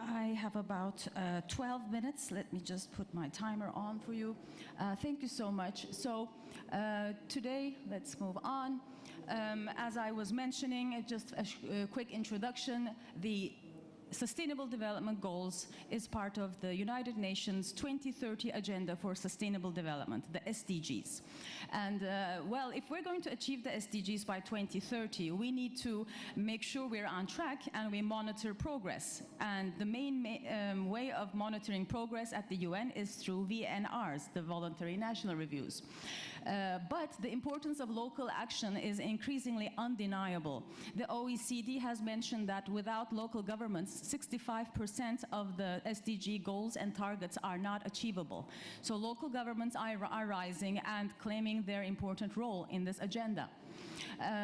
I have about 12 minutes. Let me just put my timer on for you. Thank you so much. So today, let's move on. As I was mentioning, just a quick introduction. The Sustainable Development Goals is part of the United Nations 2030 Agenda for Sustainable Development, the SDGs. And well, if we're going to achieve the SDGs by 2030, we need to make sure we're on track and we monitor progress. And the main way of monitoring progress at the UN is through VNRs, the Voluntary National Reviews. But the importance of local action is increasingly undeniable. The OECD has mentioned that without local governments, 65% of the SDG goals and targets are not achievable. So local governments are rising and claiming their important role in this agenda.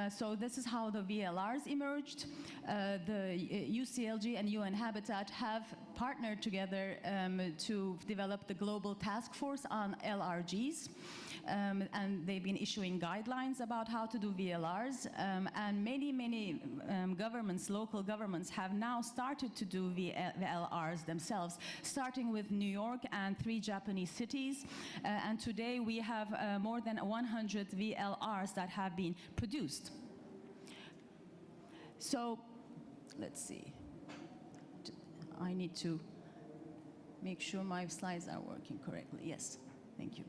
So this is how the VLRs emerged. The UCLG and UN Habitat have partnered together to develop the Global Task Force on LRGs. And they've been issuing guidelines about how to do VLRs. And many governments, local governments, have now started to do VLRs themselves, starting with New York and 3 Japanese cities. And today we have more than 100 VLRs that have been produced. So let's see. I need to make sure my slides are working correctly. Yes, thank you.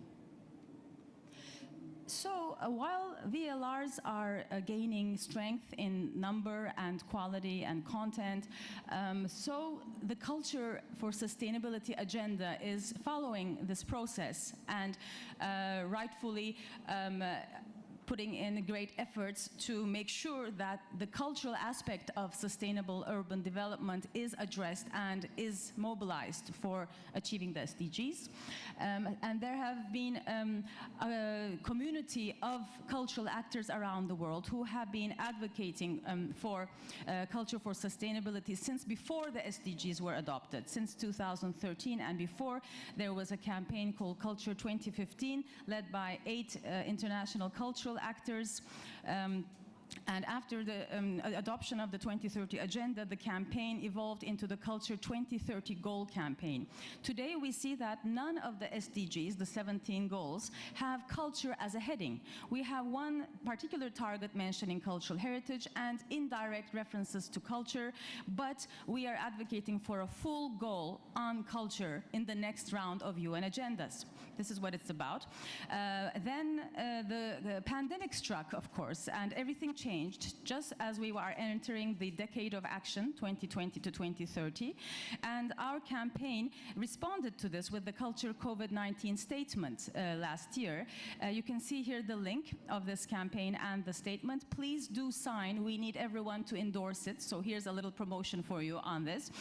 So while VLRs are gaining strength in number and quality and content, so the Culture for Sustainability agenda is following this process and rightfully putting in great efforts to make sure that the cultural aspect of sustainable urban development is addressed and is mobilized for achieving the SDGs. And there have been a community of cultural actors around the world who have been advocating for culture for sustainability since before the SDGs were adopted, since 2013 and before. There was a campaign called Culture 2015 led by 8 international cultural actors. And after the adoption of the 2030 agenda, the campaign evolved into the Culture 2030 goal campaign. Today we see that none of the SDGs, the 17 goals, have culture as a heading. We have one particular target mentioning cultural heritage and indirect references to culture, but we are advocating for a full goal on culture in the next round of UN agendas. This is what it's about. Then the pandemic struck, of course, and everything changed just as we were entering the decade of action, 2020 to 2030. And our campaign responded to this with the Culture COVID-19 statement last year. You can see here the link of this campaign and the statement. Please do sign. We need everyone to endorse it. So here's a little promotion for you on this.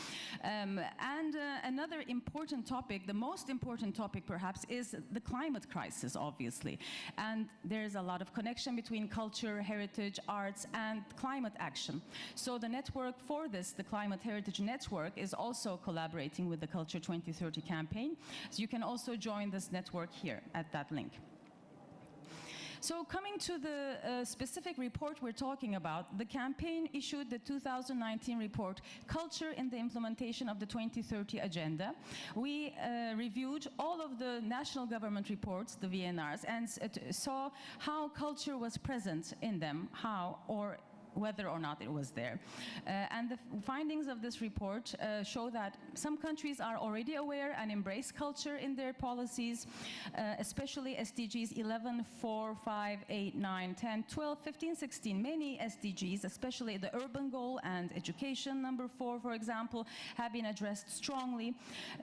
Another important topic, the most important topic perhaps, is the climate crisis, obviously. And there's a lot of connection between culture, heritage, arts, and climate action. So the network for this, the Climate Heritage Network, is also collaborating with the Culture 2030 campaign. So you can also join this network here at that link. So coming to the specific report we're talking about, the campaign issued the 2019 report, Culture in the Implementation of the 2030 Agenda. We reviewed all of the national government reports, the VNRs, and saw how culture was present in them, how or whether or not it was there. And the findings of this report show that some countries are already aware and embrace culture in their policies, especially SDGs 11, 4, 5, 8, 9, 10, 12, 15, 16. Many SDGs, especially the urban goal and education, number 4, for example, have been addressed strongly.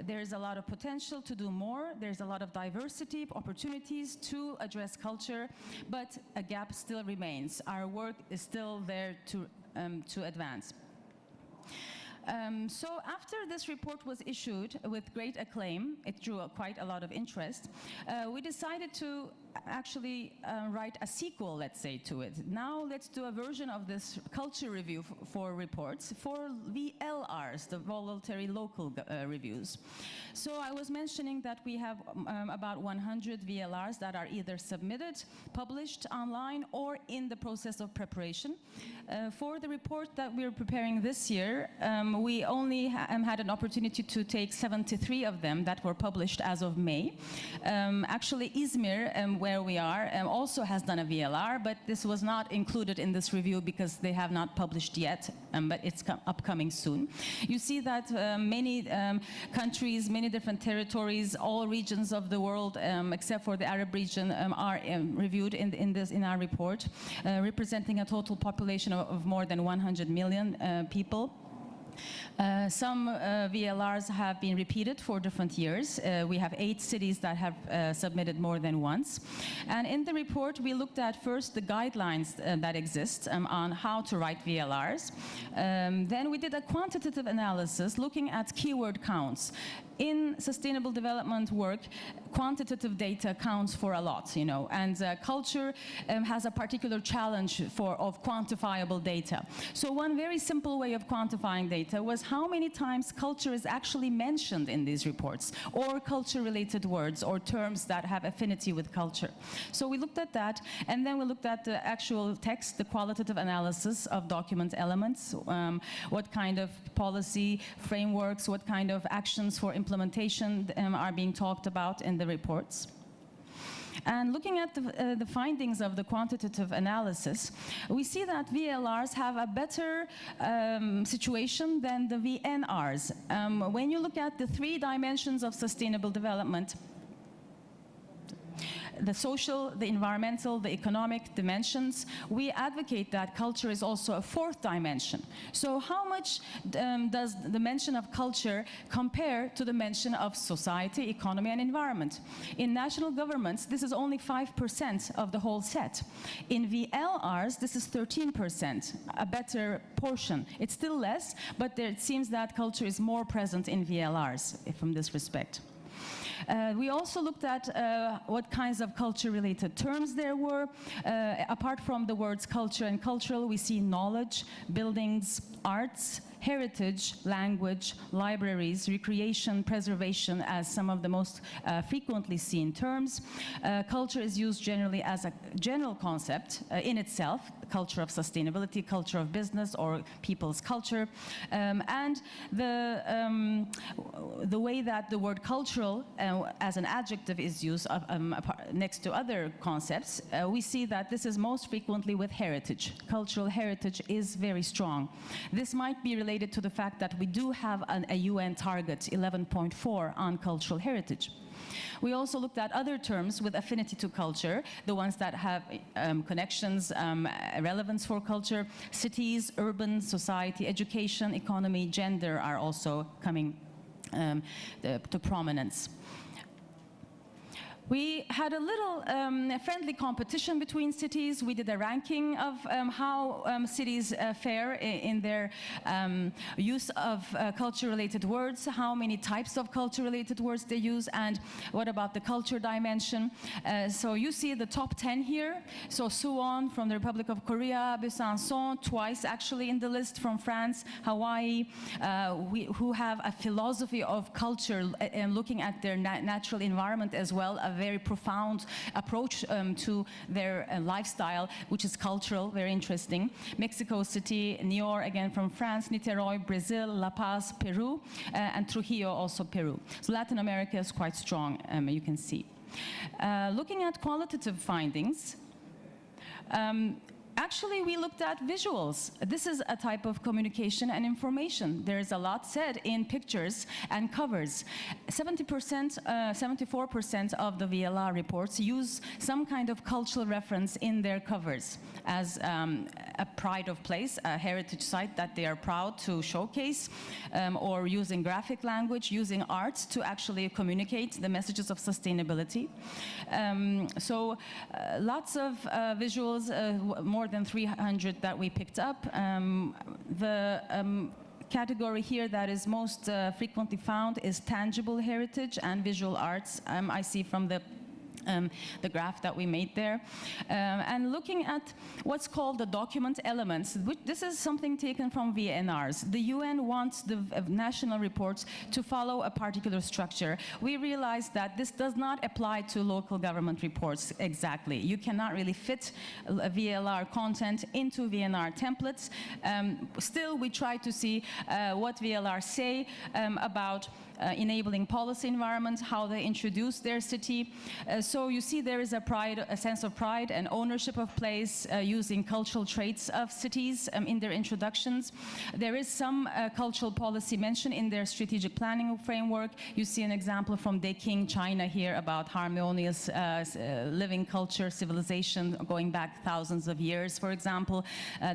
There's a lot of potential to do more. There's a lot of diversity, opportunities to address culture, but a gap still remains. Our work is still there to advance. So after this report was issued with great acclaim, it drew quite a lot of interest, we decided to actually write a sequel, let's say, to it. Now let's do a version of this culture review for reports for VLRs, the voluntary local reviews. So I was mentioning that we have about 100 VLRs that are either submitted, published online, or in the process of preparation. For the report that we're preparing this year, we only had an opportunity to take 73 of them that were published as of May. Actually, Izmir, where we are, also has done a VLR, but this was not included in this review because they have not published yet, but it's upcoming soon. You see that many countries, many different territories, all regions of the world, except for the Arab region, are reviewed in our report, representing a total population of more than 100 million people. Some VLRs have been repeated for different years. We have 8 cities that have submitted more than once. And in the report, we looked at first the guidelines that exist on how to write VLRs. Then we did a quantitative analysis looking at keyword counts. In sustainable development work, quantitative data counts for a lot, you know, and culture has a particular challenge of quantifiable data. So one very simple way of quantifying data was how many times culture is actually mentioned in these reports, or culture-related words or terms that have affinity with culture. So we looked at that, and then we looked at the actual text, the qualitative analysis of document elements, what kind of policy frameworks, what kind of actions for implementation are being talked about in the reports. And looking at the findings of the quantitative analysis, we see that VLRs have a better situation than the VNRs. When you look at the 3 dimensions of sustainable development, the social, the environmental, the economic dimensions, we advocate that culture is also a 4th dimension. So how much does the mention of culture compare to the mention of society, economy, and environment? In national governments, this is only 5% of the whole set. In VLRs, this is 13%, a better portion. It's still less, but it seems that culture is more present in VLRs from this respect. We also looked at what kinds of culture-related terms there were. Apart from the words culture and cultural, we see knowledge, buildings, arts, heritage, language, libraries, recreation, preservation as some of the most frequently seen terms. Culture is used generally as a general concept in itself, culture of sustainability, culture of business, or people's culture. And the way that the word cultural as an adjective is used next to other concepts, we see that this is most frequently with heritage. Cultural heritage is very strong. This might be related to the fact that we do have a UN target, 11.4, on cultural heritage. We also looked at other terms with affinity to culture, the ones that have connections, relevance for culture. Cities, urban, society, education, economy, gender are also coming to prominence. We had a little friendly competition between cities. We did a ranking of how cities fare in their use of culture-related words, how many types of culture-related words they use, and what about the culture dimension. So you see the top 10 here. So Suwon from the Republic of Korea, Besançon, twice actually in the list, from France, Hawaii, who have a philosophy of culture and looking at their natural environment as well, a very profound approach to their lifestyle, which is cultural, very interesting. Mexico City, Niort, again from France, Niterói, Brazil, La Paz, Peru, and Trujillo, also Peru. So Latin America is quite strong, you can see. Looking at qualitative findings, actually, we looked at visuals. This is a type of communication and information. There's a lot said in pictures and covers. 70%, 74% of the VLR reports use some kind of cultural reference in their covers as a pride of place, a heritage site that they are proud to showcase, or using graphic language, using art to actually communicate the messages of sustainability. So lots of visuals, more than 300 that we picked up. The category here that is most frequently found is tangible heritage and visual arts. I see from the the graph that we made there. And looking at what's called the document elements, this is something taken from VNRs. The UN wants the national reports to follow a particular structure. We realized that this does not apply to local government reports exactly. You cannot really fit a VLR content into VNR templates. Still, we try to see what VLRs say about enabling policy environments, how they introduce their city. So you see there is a sense of pride and ownership of place using cultural traits of cities in their introductions. There is some cultural policy mentioned in their strategic planning framework. You see an example from Peking, China here about harmonious living culture, civilization going back thousands of years, for example.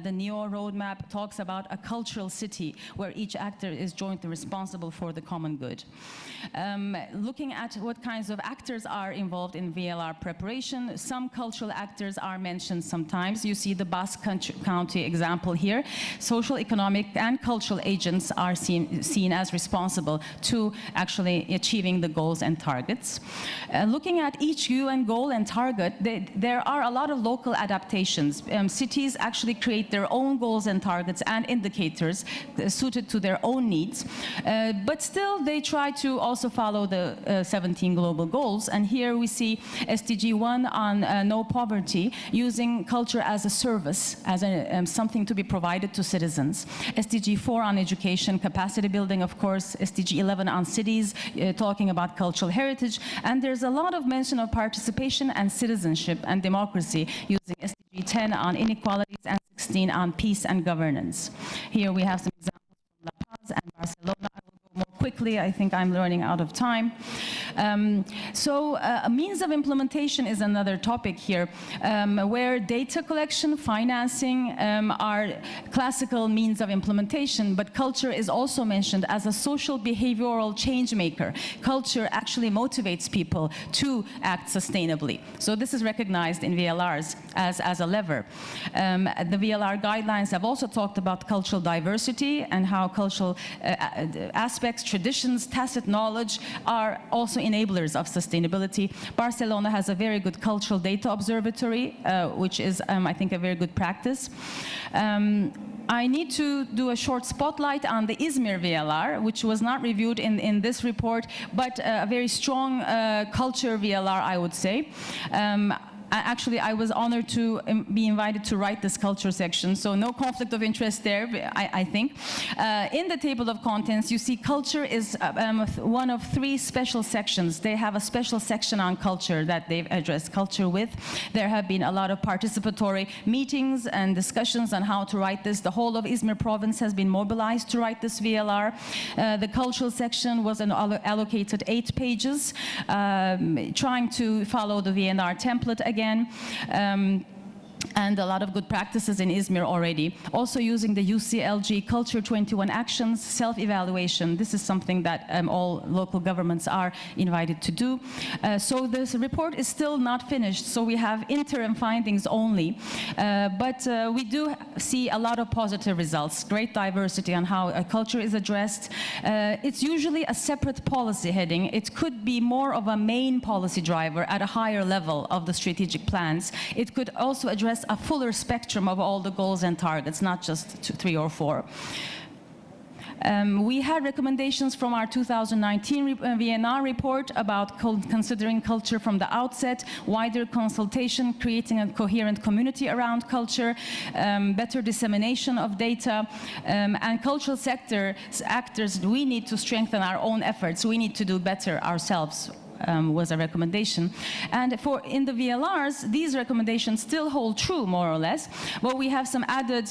The NEO roadmap talks about a cultural city where each actor is jointly responsible for the common good. Looking at what kinds of actors are involved in VLR preparation, some cultural actors are mentioned sometimes. You see the Basque County example here. Social, economic, and cultural agents are seen as responsible to actually achieving the goals and targets. Looking at each UN goal and target, there are a lot of local adaptations. Cities actually create their own goals and targets and indicators suited to their own needs, but still they try to also follow the 17 global goals. And here we see SDG 1 on no poverty, using culture as a service, as something to be provided to citizens. SDG 4 on education, capacity building, of course. SDG 11 on cities, talking about cultural heritage. And there's a lot of mention of participation and citizenship and democracy, using SDG 10 on inequalities and 16 on peace and governance. Here we have some examples from La Paz and Barcelona. More quickly, I think I'm running out of time. A means of implementation is another topic here, where data collection, financing are classical means of implementation, but culture is also mentioned as a social behavioral change maker. Culture actually motivates people to act sustainably. So this is recognized in VLRs as a lever. The VLR guidelines have also talked about cultural diversity and how cultural aspects, traditions, tacit knowledge are also enablers of sustainability. Barcelona has a very good cultural data observatory, which is, I think, a very good practice. I need to do a short spotlight on the Izmir VLR, which was not reviewed in this report, but a very strong culture VLR, I would say. Actually, I was honored to be invited to write this culture section, so no conflict of interest there, I think. In the table of contents, you see culture is one of 3 special sections. They have a special section on culture that they've addressed culture with. There have been a lot of participatory meetings and discussions on how to write this. The whole of Izmir province has been mobilized to write this VLR. The cultural section was allocated 8 pages, trying to follow the VNR template again. And a lot of good practices in Izmir already. Also using the UCLG Culture 21 Actions, self-evaluation. This is something that all local governments are invited to do. So this report is still not finished, so we have interim findings only. But we do see a lot of positive results, great diversity on how culture is addressed. It's usually a separate policy heading. It could be more of a main policy driver at a higher level of the strategic plans. It could also address a fuller spectrum of all the goals and targets, not just 3 or 4. We had recommendations from our 2019 VNR report about considering culture from the outset, wider consultation, creating a coherent community around culture, better dissemination of data, and cultural sector actors, we need to strengthen our own efforts. We need to do better ourselves. Was a recommendation. And in the VLRs, these recommendations still hold true, more or less, but we have some added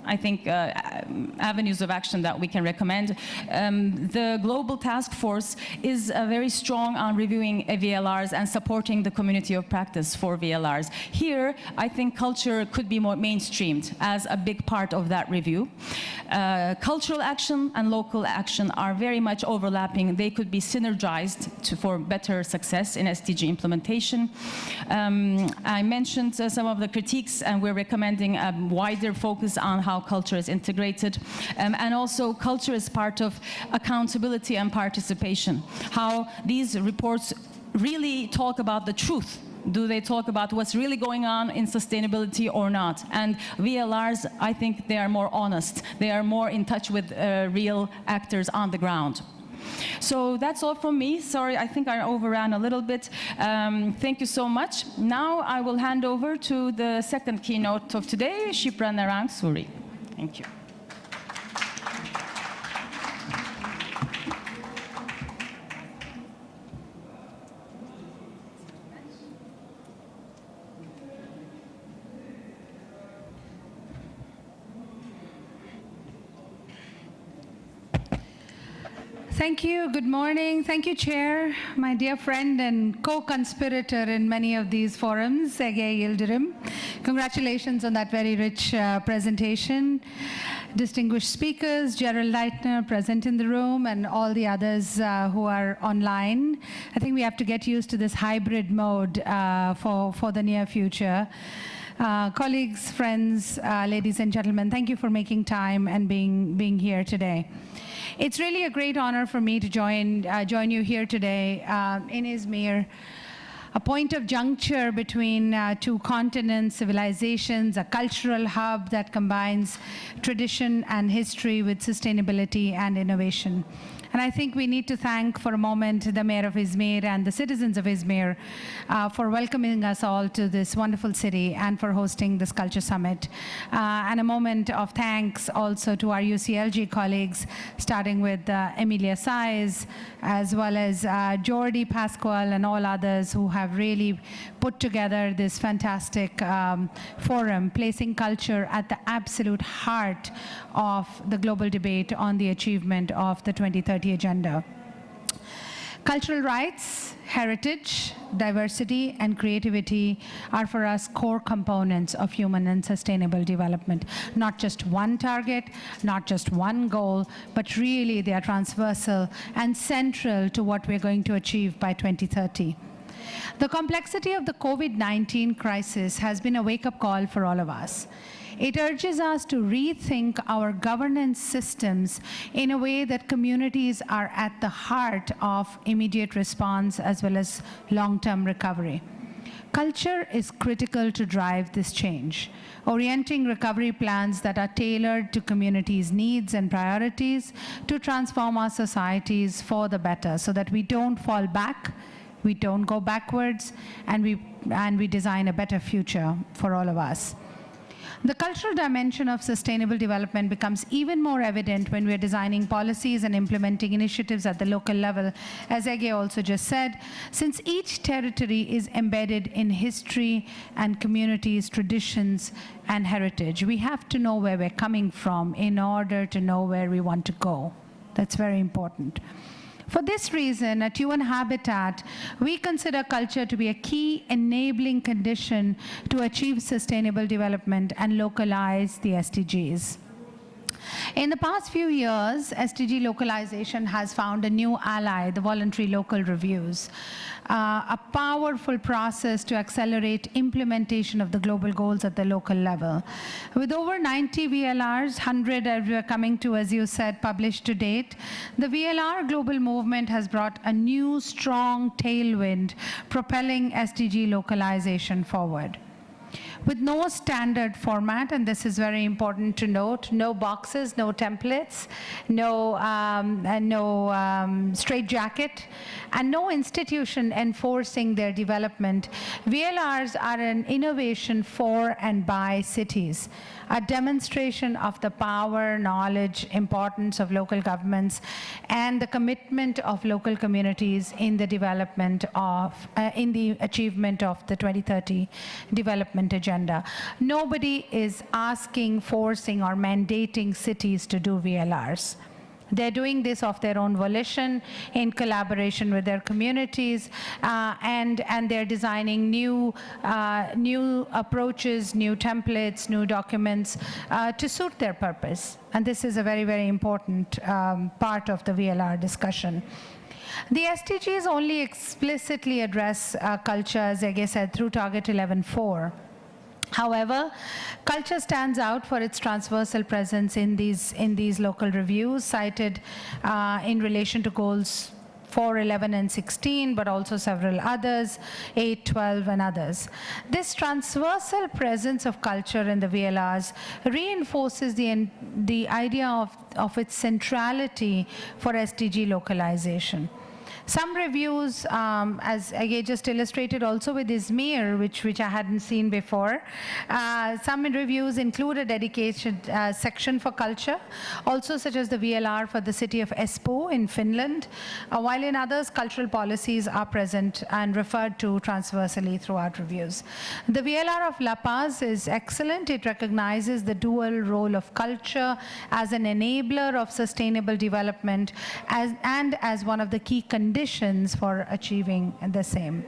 I think, avenues of action that we can recommend. The Global Task Force is very strong on reviewing VLRs and supporting the community of practice for VLRs. Here, I think culture could be more mainstreamed as a big part of that review. Cultural action and local action are very much overlapping. They could be synergized for better success in SDG implementation. I mentioned some of the critiques, and we're recommending a wider focus on how culture is integrated, and also culture is part of accountability and participation. How these reports really talk about the truth? Do they talk about what's really going on in sustainability or not? And VLRs, I think they are more honest. They are more in touch with real actors on the ground. So that's all from me. Sorry, I think I overran a little bit. Thank you so much. Now I will hand over to the second keynote of today, Shipra Narang Suri. Thank you. Thank you. Good morning. Thank you, Chair, my dear friend and co-conspirator in many of these forums, Ege Yildirim. Congratulations on that very rich presentation. Distinguished speakers, Gerald Lightner present in the room, and all the others who are online. I think we have to get used to this hybrid mode for the near future. Colleagues, friends, ladies and gentlemen, thank you for making time and being here today. It's really a great honor for me to join you here today in Izmir, a point of juncture between two continents, civilizations, a cultural hub that combines tradition and history with sustainability and innovation. And I think we need to thank for a moment the Mayor of Izmir and the citizens of Izmir for welcoming us all to this wonderful city and for hosting this Culture Summit. And a moment of thanks also to our UCLG colleagues, starting with Emilia Saiz, as well as Jordi Pascual and all others who have really put together this fantastic forum, placing culture at the absolute heart of the global debate on the achievement of the 2030 agenda. Cultural rights, heritage, diversity, and creativity are for us core components of human and sustainable development. Not just one target, not just one goal, but really they are transversal and central to what we're going to achieve by 2030. The complexity of the COVID-19 crisis has been a wake-up call for all of us. It urges us to rethink our governance systems in a way that communities are at the heart of immediate response as well as long-term recovery. Culture is critical to drive this change, orienting recovery plans that are tailored to communities' needs and priorities to transform our societies for the better so that we don't fall back, we don't go backwards, and we design a better future for all of us. The cultural dimension of sustainable development becomes even more evident when we're designing policies and implementing initiatives at the local level, as Ege also just said, since each territory is embedded in history and communities, traditions, and heritage. We have to know where we're coming from in order to know where we want to go. That's very important. For this reason, at UN Habitat, we consider culture to be a key enabling condition to achieve sustainable development and localize the SDGs. In the past few years, SDG localization has found a new ally, the voluntary local reviews, a powerful process to accelerate implementation of the global goals at the local level. With over 90 VLRs, 100 are coming to, as you said, published to date, the VLR global movement has brought a new strong tailwind propelling SDG localization forward. With no standard format, and this is very important to note, no boxes, no templates, no straitjacket, and no institution enforcing their development, VLRs are an innovation for and by cities, a demonstration of the power, knowledge, importance of local governments, and the commitment of local communities in the development of, in the achievement of the 2030 development agenda. Nobody is asking, forcing, or mandating cities to do VLRs. They're doing this of their own volition in collaboration with their communities, and they're designing new approaches, new templates, new documents to suit their purpose. And this is a very, very important part of the VLR discussion. The SDGs only explicitly address culture, as Ege said, through Target 11.4. However, culture stands out for its transversal presence in these local reviews cited in relation to goals 4, 11, and 16, but also several others, 8, 12, and others. This transversal presence of culture in the VLRs reinforces the idea of its centrality for SDG localization. Some reviews, as I just illustrated also with Izmir, which I hadn't seen before, some reviews include a dedicated section for culture, also such as the VLR for the city of Espoo in Finland, while in others, cultural policies are present and referred to transversally throughout reviews. The VLR of La Paz is excellent. It recognizes the dual role of culture as an enabler of sustainable development and as one of the key conditions for achieving the same.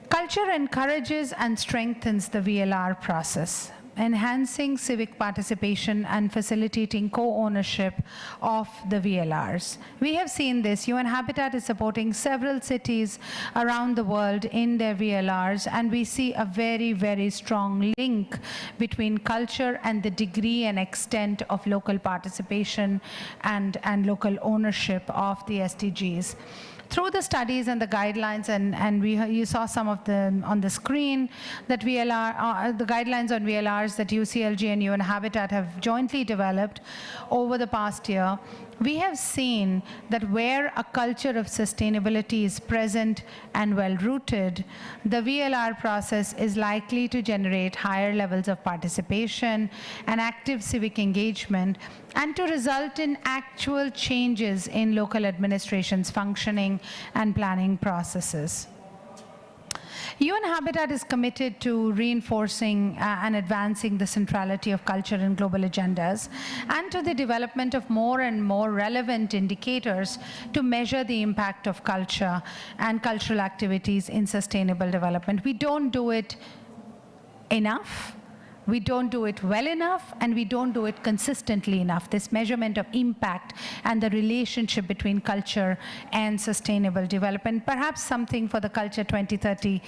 Culture encourages and strengthens the VLR process, enhancing civic participation and facilitating co-ownership of the VLRs. We have seen this. UN Habitat is supporting several cities around the world in their VLRs, and we see a very, very strong link between culture and the degree and extent of local participation and local ownership of the SDGs. Through the studies and the guidelines, and you saw some of them on the screen, that the guidelines on VLRs that UCLG and UN Habitat have jointly developed over the past year, we have seen that where a culture of sustainability is present and well-rooted, the VLR process is likely to generate higher levels of participation and active civic engagement, and to result in actual changes in local administration's functioning and planning processes. UN Habitat is committed to reinforcing and advancing the centrality of culture in global agendas, and to the development of more and more relevant indicators to measure the impact of culture and cultural activities in sustainable development. We don't do it enough. We don't do it well enough, and we don't do it consistently enough. This measurement of impact and the relationship between culture and sustainable development, perhaps something for the Culture 2030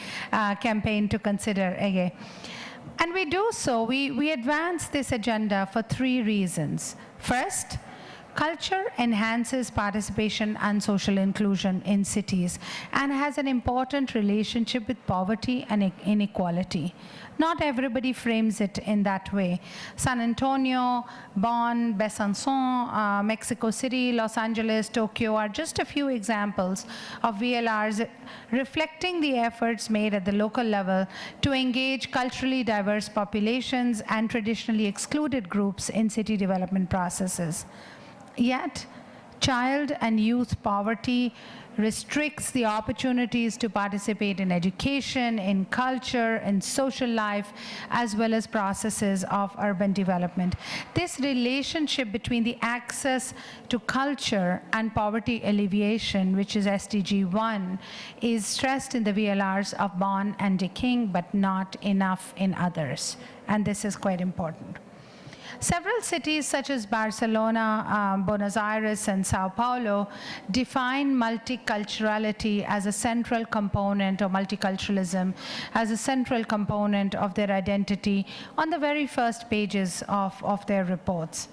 campaign to consider again. And we do so, we advance this agenda for 3 reasons. First, culture enhances participation and social inclusion in cities and has an important relationship with poverty and inequality. Not everybody frames it in that way. San Antonio, Bonn, Besançon, Mexico City, Los Angeles, Tokyo are just a few examples of VLRs reflecting the efforts made at the local level to engage culturally diverse populations and traditionally excluded groups in city development processes. Yet, child and youth poverty restricts the opportunities to participate in education, in culture, in social life, as well as processes of urban development. This relationship between the access to culture and poverty alleviation, which is SDG 1, is stressed in the VLRs of Bonn and Peking, but not enough in others. And this is quite important. Several cities such as Barcelona, Buenos Aires, and Sao Paulo define multiculturality as a central component, or multiculturalism as a central component of their identity on the very first pages of their reports.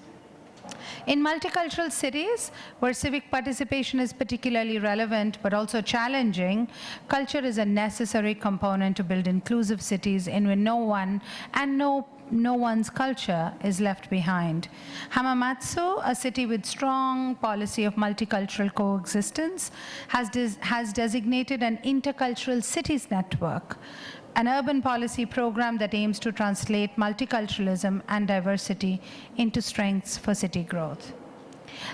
In multicultural cities, where civic participation is particularly relevant but also challenging, culture is a necessary component to build inclusive cities in which no one and no one's culture is left behind. Hamamatsu, a city with strong policy of multicultural coexistence, has designated an intercultural cities network, an urban policy program that aims to translate multiculturalism and diversity into strengths for city growth.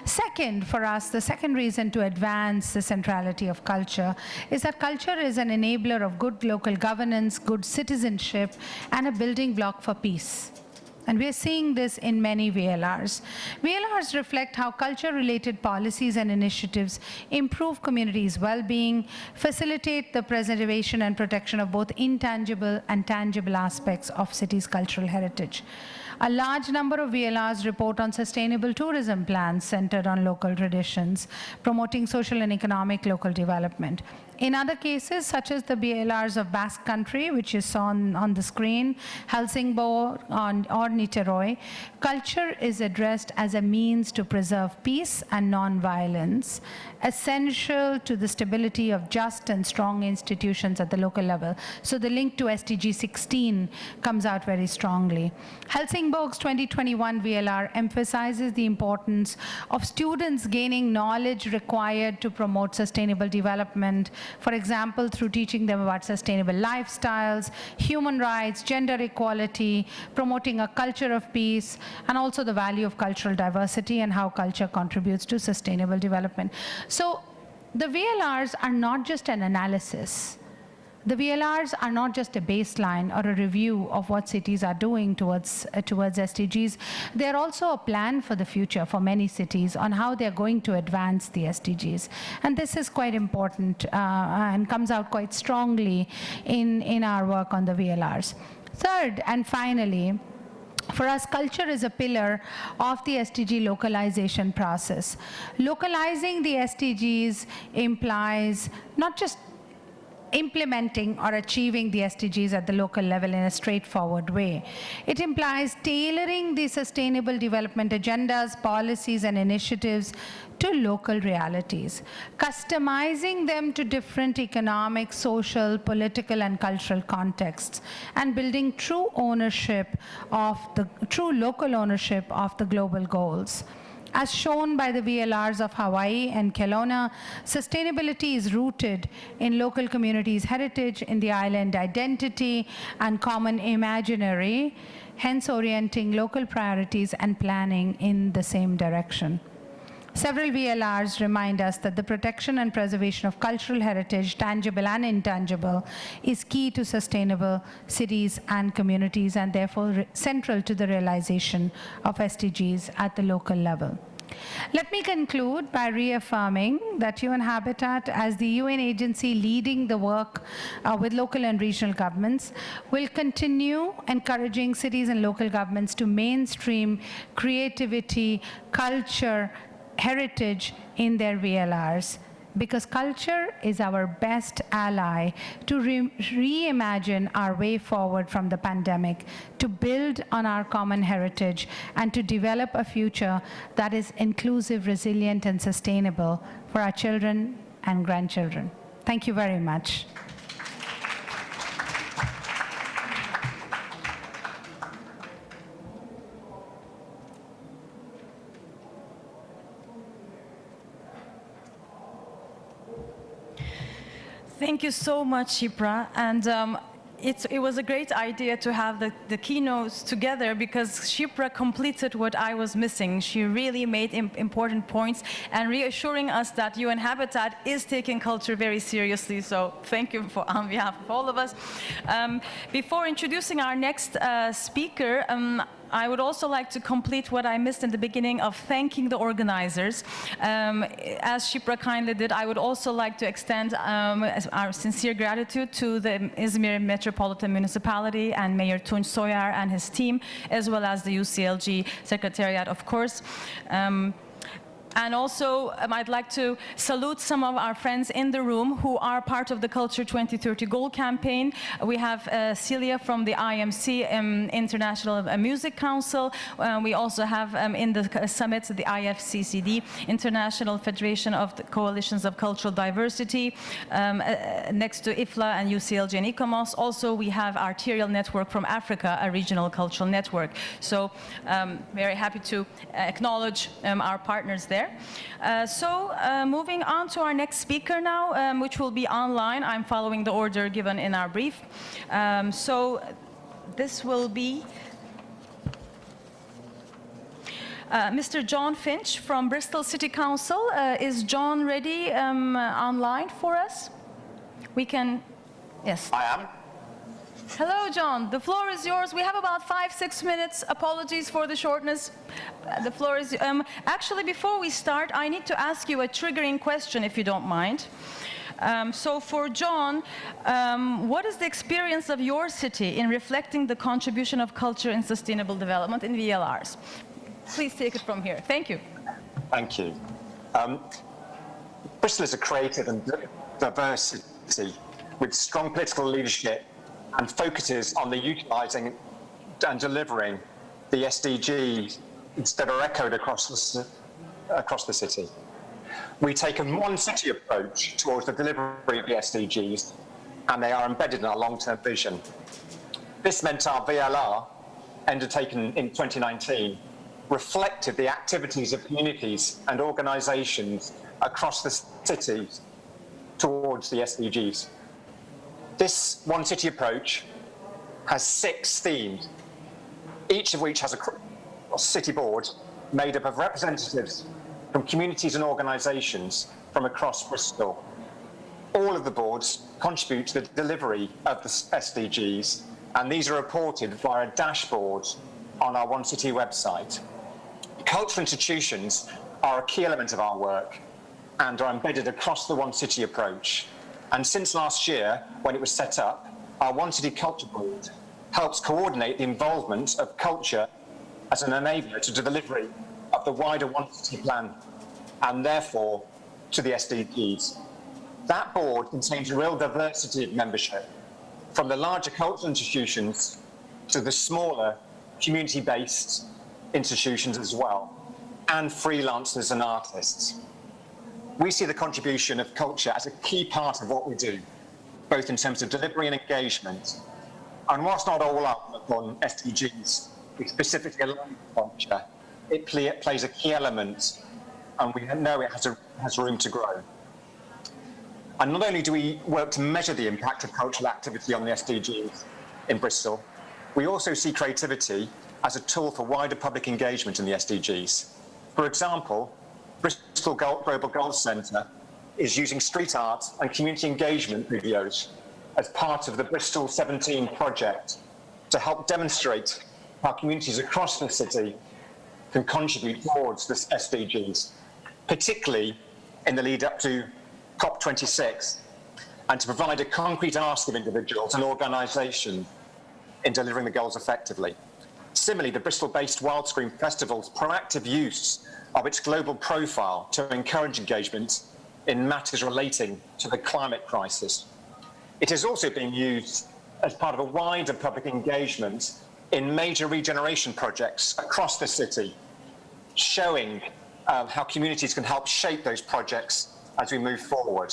Second, for us, the second reason to advance the centrality of culture is that culture is an enabler of good local governance, good citizenship, and a building block for peace. And we're seeing this in many VLRs. VLRs reflect how culture-related policies and initiatives improve communities' well-being, facilitate the preservation and protection of both intangible and tangible aspects of cities' cultural heritage. A large number of VLRs report on sustainable tourism plans centered on local traditions, promoting social and economic local development. In other cases, such as the VLRs of Basque Country, which is on the screen, Helsingborg or Niteroi, culture is addressed as a means to preserve peace and non-violence, essential to the stability of just and strong institutions at the local level. So the link to SDG 16 comes out very strongly. Helsingborg's 2021 VLR emphasizes the importance of students gaining knowledge required to promote sustainable development, for example, through teaching them about sustainable lifestyles, human rights, gender equality, promoting a culture of peace, and also the value of cultural diversity and how culture contributes to sustainable development. So the VLRs are not just an analysis. The VLRs are not just a baseline or a review of what cities are doing towards SDGs. They're also a plan for the future for many cities on how they're going to advance the SDGs. And this is quite important and comes out quite strongly in our work on the VLRs. Third, and finally, for us, culture is a pillar of the SDG localization process. Localizing the SDGs implies not just implementing or achieving the SDGs at the local level in a straightforward way. It implies tailoring the sustainable development agendas, policies, and initiatives to local realities, customizing them to different economic, social, political, and cultural contexts, and building true local ownership of the global goals. As shown by the VLRs of Hawaii and Kelowna, sustainability is rooted in local communities' heritage, in the island identity, and common imaginary, hence orienting local priorities and planning in the same direction. Several VLRs remind us that the protection and preservation of cultural heritage, tangible and intangible, is key to sustainable cities and communities, and therefore central to the realization of SDGs at the local level. Let me conclude by reaffirming that UN Habitat, as the UN agency leading the work with local and regional governments, will continue encouraging cities and local governments to mainstream creativity, culture, heritage in their VLRs, because culture is our best ally to reimagine our way forward from the pandemic, to build on our common heritage, and to develop a future that is inclusive, resilient, and sustainable for our children and grandchildren. Thank you very much. Thank you so much, Shipra. And it was a great idea to have the keynotes together, because Shipra completed what I was missing. She really made important points and reassuring us that UN Habitat is taking culture very seriously. So thank you on behalf of all of us. Before introducing our next speaker, I would also like to complete what I missed in the beginning of thanking the organizers. As Shipra kindly did, I would also like to extend our sincere gratitude to the Izmir Metropolitan Municipality and Mayor Tunç Soyer and his team, as well as the UCLG Secretariat, of course. And also, I'd like to salute some of our friends in the room who are part of the Culture 2030 Goal campaign. We have Celia from the IMC, International Music Council. We also have in the summit the IFCCD, International Federation of the Coalitions of Cultural Diversity, next to Ifla and UCLG and ICOMOS. Also, we have Arterial Network from Africa, a regional cultural network. So, very happy to acknowledge our partners there. Moving on to our next speaker now, which will be online. I'm following the order given in our brief. This will be Mr. John Finch from Bristol City Council. Is John ready online for us? We can, yes. I am. Hello, John. The floor is yours. We have about 5-6 minutes. Apologies for the shortness. The floor is... actually, before we start, I need to ask you a triggering question, if you don't mind. So for John, what is the experience of your city in reflecting the contribution of culture in sustainable development in VLRs? Please take it from here. Thank you. Thank you. Bristol is a creative and diversity with strong political leadership and focuses on the utilising and delivering the SDGs that are echoed across the city. We take a one city approach towards the delivery of the SDGs, and they are embedded in our long-term vision. This meant our VLR, undertaken in 2019, reflected the activities of communities and organisations across the city towards the SDGs. This one city approach has 6 themes, each of which has a city board made up of representatives from communities and organisations from across Bristol. All of the boards contribute to the delivery of the SDGs, and these are reported via a dashboard on our One City website. Cultural institutions are a key element of our work and are embedded across the One City approach. And since last year, when it was set up, our One City Culture Board helps coordinate the involvement of culture as an enabler to the delivery of the wider One City plan, and therefore to the SDGs. That board contains a real diversity of membership, from the larger cultural institutions to the smaller community-based institutions as well, and freelancers and artists. We see the contribution of culture as a key part of what we do, both in terms of delivery and engagement. And whilst not all up on SDGs, we specifically align with culture, it plays a key element, and we know it has room to grow. And not only do we work to measure the impact of cultural activity on the SDGs in Bristol, we also see creativity as a tool for wider public engagement in the SDGs. For example, Bristol Global Goals Centre is using street art and community engagement videos as part of the Bristol 17 project to help demonstrate how communities across the city can contribute towards the SDGs, particularly in the lead up to COP26, and to provide a concrete ask of individuals and organisations in delivering the goals effectively. Similarly, the Bristol-based Wildscreen Festival's proactive use of its global profile to encourage engagement in matters relating to the climate crisis. It is also being used as part of a wider public engagement in major regeneration projects across the city, showing how communities can help shape those projects as we move forward.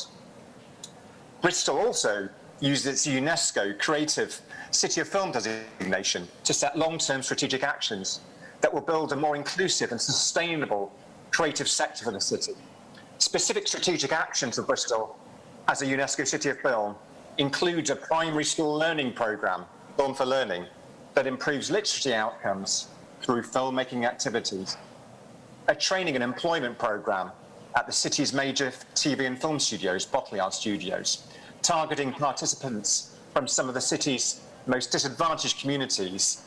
Bristol also used its UNESCO Creative City of Film designation to set long-term strategic actions that will build a more inclusive and sustainable creative sector for the city. Specific strategic actions for Bristol as a UNESCO City of Film includes a primary school learning programme, Film for Learning, that improves literacy outcomes through filmmaking activities, a training and employment programme at the city's major TV and film studios, Botley Studios, targeting participants from some of the city's most disadvantaged communities,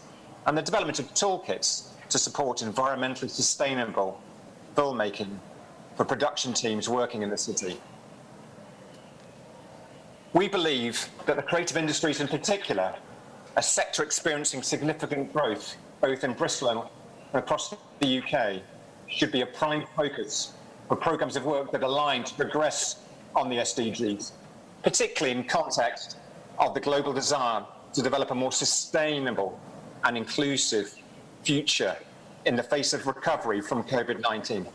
and the development of toolkits to support environmentally sustainable filmmaking for production teams working in the city. We believe that the creative industries in particular, a sector experiencing significant growth both in Bristol and across the UK, should be a prime focus for programmes of work that align to progress on the SDGs, particularly in context of the global desire to develop a more sustainable and inclusive future in the face of recovery from COVID-19.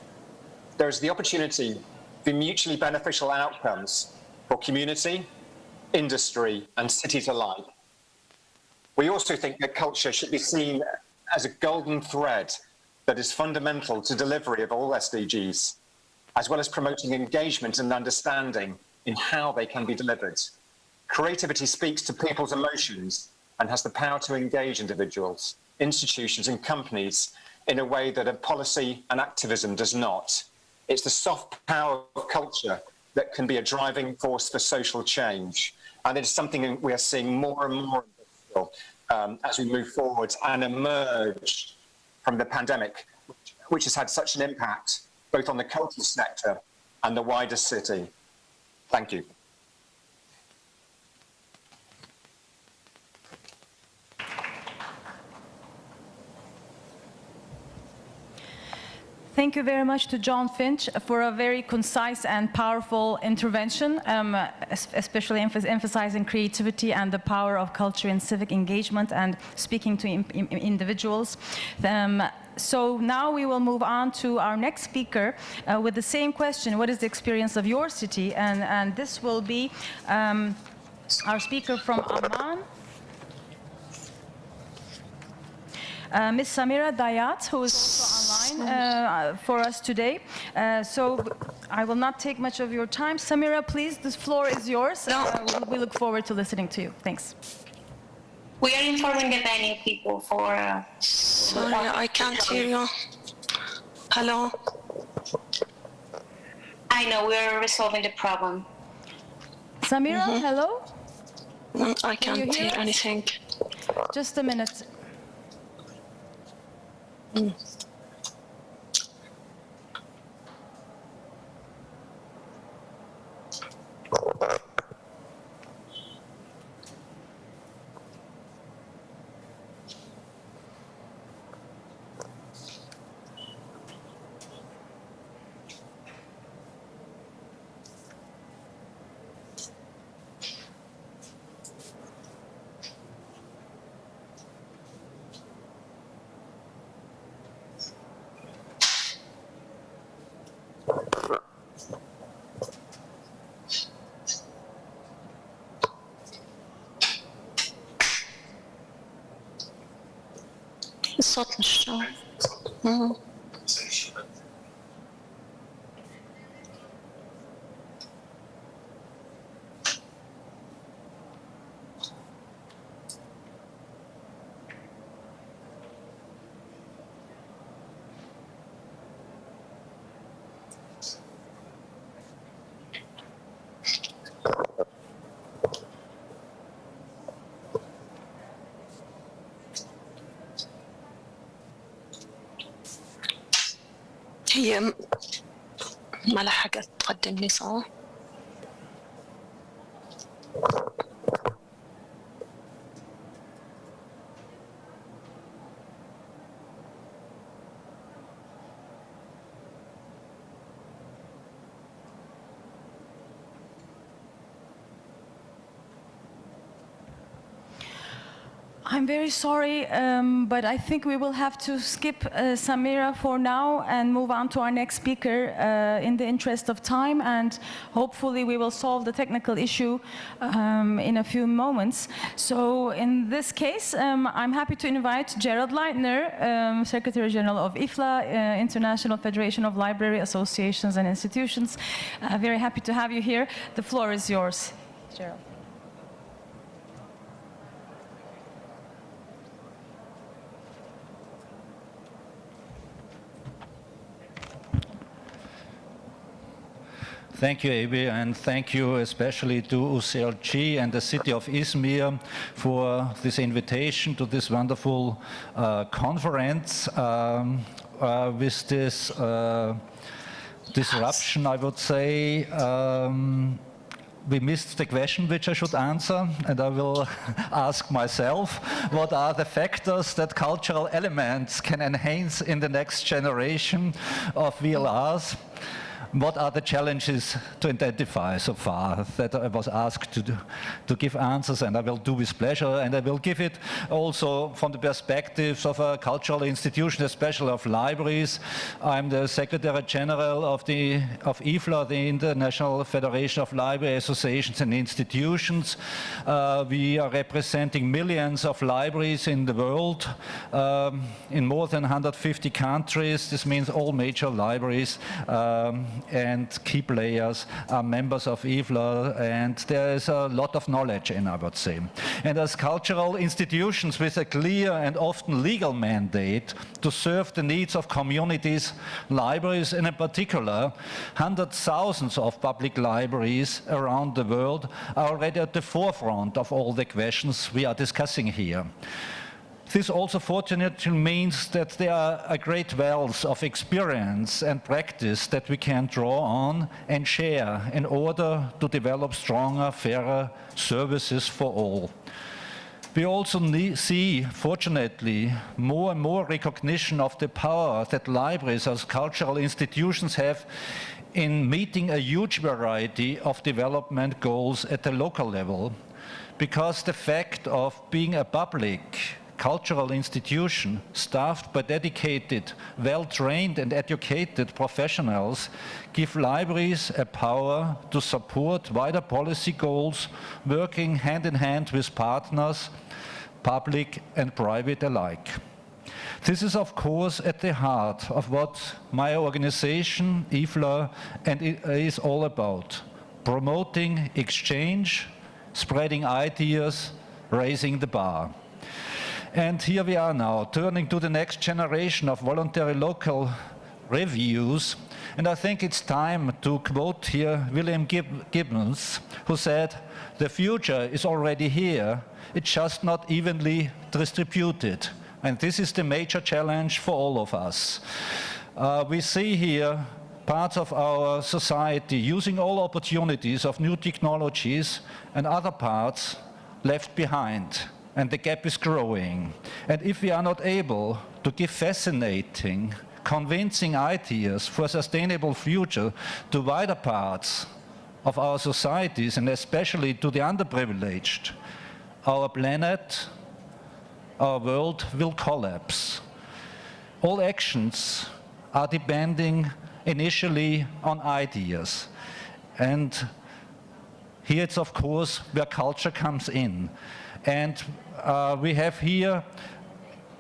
There is the opportunity for mutually beneficial outcomes for community, industry, and cities alike. We also think that culture should be seen as a golden thread that is fundamental to delivery of all SDGs, as well as promoting engagement and understanding in how they can be delivered. Creativity speaks to people's emotions and has the power to engage individuals, institutions, and companies in a way that a policy and activism does not. It's the soft power of culture that can be a driving force for social change. And it is something we are seeing more and more in Bristol as we move forward and emerge from the pandemic, which has had such an impact both on the cultural sector and the wider city. Thank you. Thank you very much to John Finch for a very concise and powerful intervention, especially emphasizing creativity and the power of culture in civic engagement and speaking to individuals. So now we will move on to our next speaker with the same question: what is the experience of your city? And this will be our speaker from Amman, Ms. Samira Dayat, who is also online for us today. So I will not take much of your time. Samira, please, the floor is yours. We look forward to listening to you. Thanks. We are informing the venue people for... Sorry, I can't hear you. Hello? I know, we are resolving the problem. Samira, hello? I can't hear anything. Just a minute. الصوت مش شغال. هي ما لحقت تقدمني صح؟ I'm very sorry, but I think we will have to skip Samira for now and move on to our next speaker in the interest of time, and hopefully we will solve the technical issue in a few moments. So in this case, I'm happy to invite Gerald Lightner, Secretary General of Ifla, International Federation of Library Associations and Institutions. Very happy to have you here. The floor is yours, Gerald. Thank you, Abi, and thank you especially to Uclg and the city of Izmir for this invitation to this wonderful conference with this disruption, I would say. We missed the question which I should answer, and I will ask myself, what are the factors that cultural elements can enhance in the next generation of VLRs? What are the challenges to identify so far that I was asked to give answers, and I will do with pleasure, and I will give it also from the perspectives of a cultural institution, especially of libraries. I'm the Secretary General of Ifla, the International Federation of Library Associations and Institutions. We are representing millions of libraries in the world, in more than 150 countries. This means all major libraries and key players are members of Ifla, and there is a lot of knowledge in, I would say. And as cultural institutions with a clear and often legal mandate to serve the needs of communities, libraries, and in particular, hundreds of thousands of public libraries around the world are already at the forefront of all the questions we are discussing here. This also fortunately means that there are a great wealth of experience and practice that we can draw on and share in order to develop stronger, fairer services for all. We also see, fortunately, more and more recognition of the power that libraries as cultural institutions have in meeting a huge variety of development goals at the local level, because the fact of being a public cultural institution staffed by dedicated, well-trained and educated professionals give libraries a power to support wider policy goals, working hand in hand with partners, public and private alike. This is, of course, at the heart of what my organization, Ifla, is all about: promoting exchange, spreading ideas, raising the bar. And here we are now, turning to the next generation of voluntary local reviews. And I think it's time to quote here William Gibbons, who said, "The future is already here, it's just not evenly distributed." And this is the major challenge for all of us. We see here parts of our society using all opportunities of new technologies and other parts left behind. And the gap is growing. And if we are not able to give fascinating, convincing ideas for a sustainable future to wider parts of our societies, and especially to the underprivileged, our planet, our world will collapse. All actions are depending initially on ideas. And here it's, of course, where culture comes in. And we have here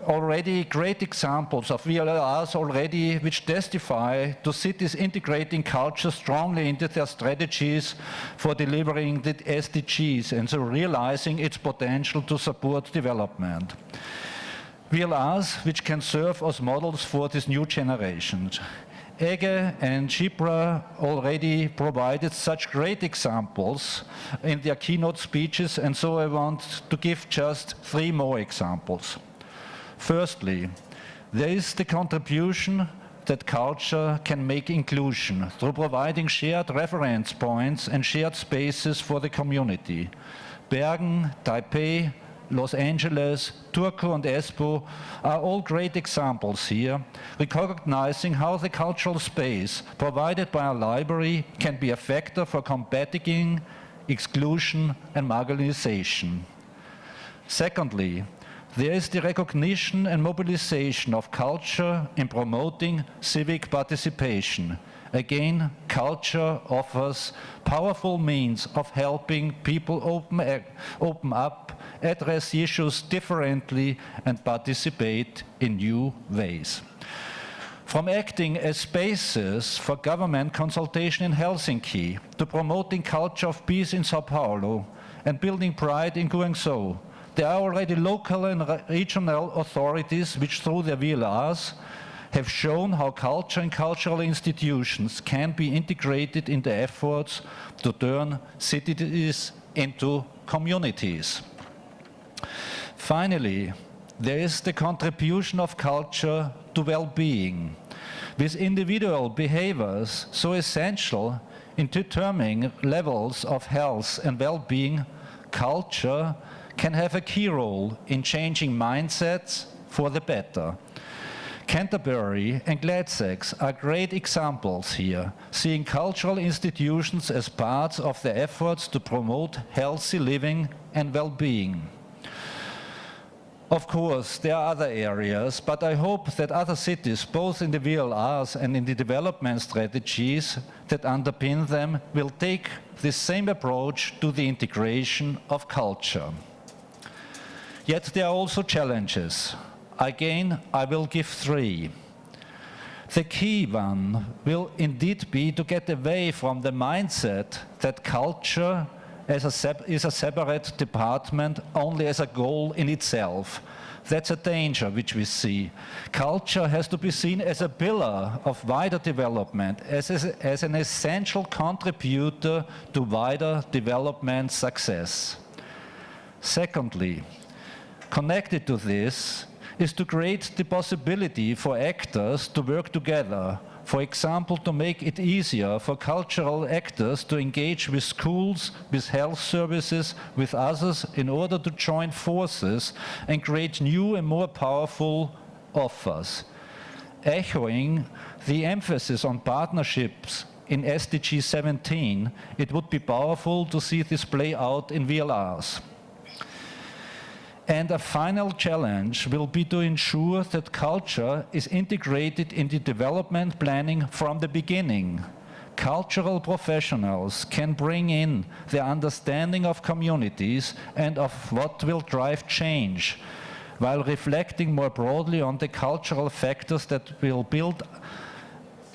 already great examples of VLRs already, which testify to cities integrating culture strongly into their strategies for delivering the SDGs and so realizing its potential to support development. VLRs which can serve as models for this new generation. Ege and Shipra already provided such great examples in their keynote speeches, and so I want to give just 3 more examples. Firstly, there is the contribution that culture can make inclusion through providing shared reference points and shared spaces for the community. Bergen, Taipei, Los Angeles, Turku and Espoo are all great examples here, recognizing how the cultural space provided by a library can be a factor for combating exclusion and marginalization. Secondly, there is the recognition and mobilization of culture in promoting civic participation. Again, culture offers powerful means of helping people open up, address issues differently, and participate in new ways. From acting as spaces for government consultation in Helsinki, to promoting culture of peace in Sao Paulo, and building pride in Guangzhou, there are already local and regional authorities which, through their VLRs, have shown how culture and cultural institutions can be integrated in the efforts to turn cities into communities. Finally, there is the contribution of culture to well-being, with individual behaviors so essential in determining levels of health and well-being. Culture can have a key role in changing mindsets for the better. Canterbury and Gladsaxe are great examples here, seeing cultural institutions as parts of the efforts to promote healthy living and well-being. Of course, there are other areas, but I hope that other cities, both in the VLRs and in the development strategies that underpin them, will take this same approach to the integration of culture. Yet there are also challenges. Again, I will give 3. The key one will indeed be to get away from the mindset that culture is a separate department, only as a goal in itself. That's a danger which we see. Culture has to be seen as a pillar of wider development, as an essential contributor to wider development success. Secondly, connected to this is to create the possibility for actors to work together For example, to make it easier for cultural actors to engage with schools, with health services, with others in order to join forces and create new and more powerful offers. Echoing the emphasis on partnerships in SDG 17, it would be powerful to see this play out in VLRs. And a final challenge will be to ensure that culture is integrated into development planning from the beginning. Cultural professionals can bring in their understanding of communities and of what will drive change, while reflecting more broadly on the cultural factors that will build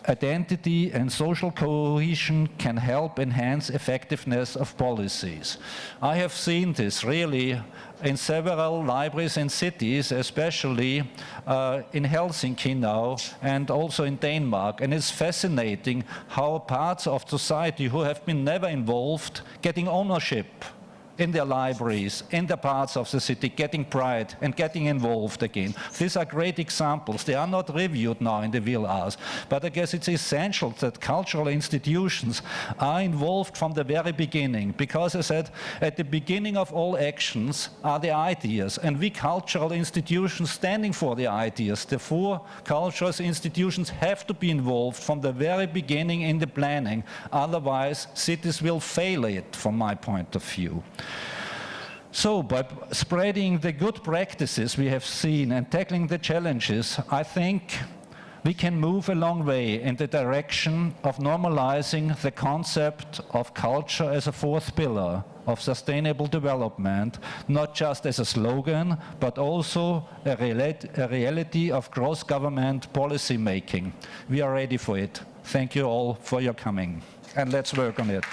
identity and social cohesion, can help enhance effectiveness of policies. I have seen this really in several libraries in cities, especially in Helsinki now and also in Denmark. And it's fascinating how parts of society who have been never involved getting ownership in their libraries, in the parts of the city, getting pride and getting involved again. These are great examples. They are not reviewed now in the VLRs, but I guess it's essential that cultural institutions are involved from the very beginning, because I said, at the beginning of all actions are the ideas, and we cultural institutions standing for the ideas. The four cultural institutions have to be involved from the very beginning in the planning, otherwise cities will fail it, from my point of view. So by spreading the good practices we have seen and tackling the challenges, I think we can move a long way in the direction of normalizing the concept of culture as a fourth pillar of sustainable development, not just as a slogan, but also a reality of cross-government policy making. We are ready for it. Thank you all for your coming, and let's work on it.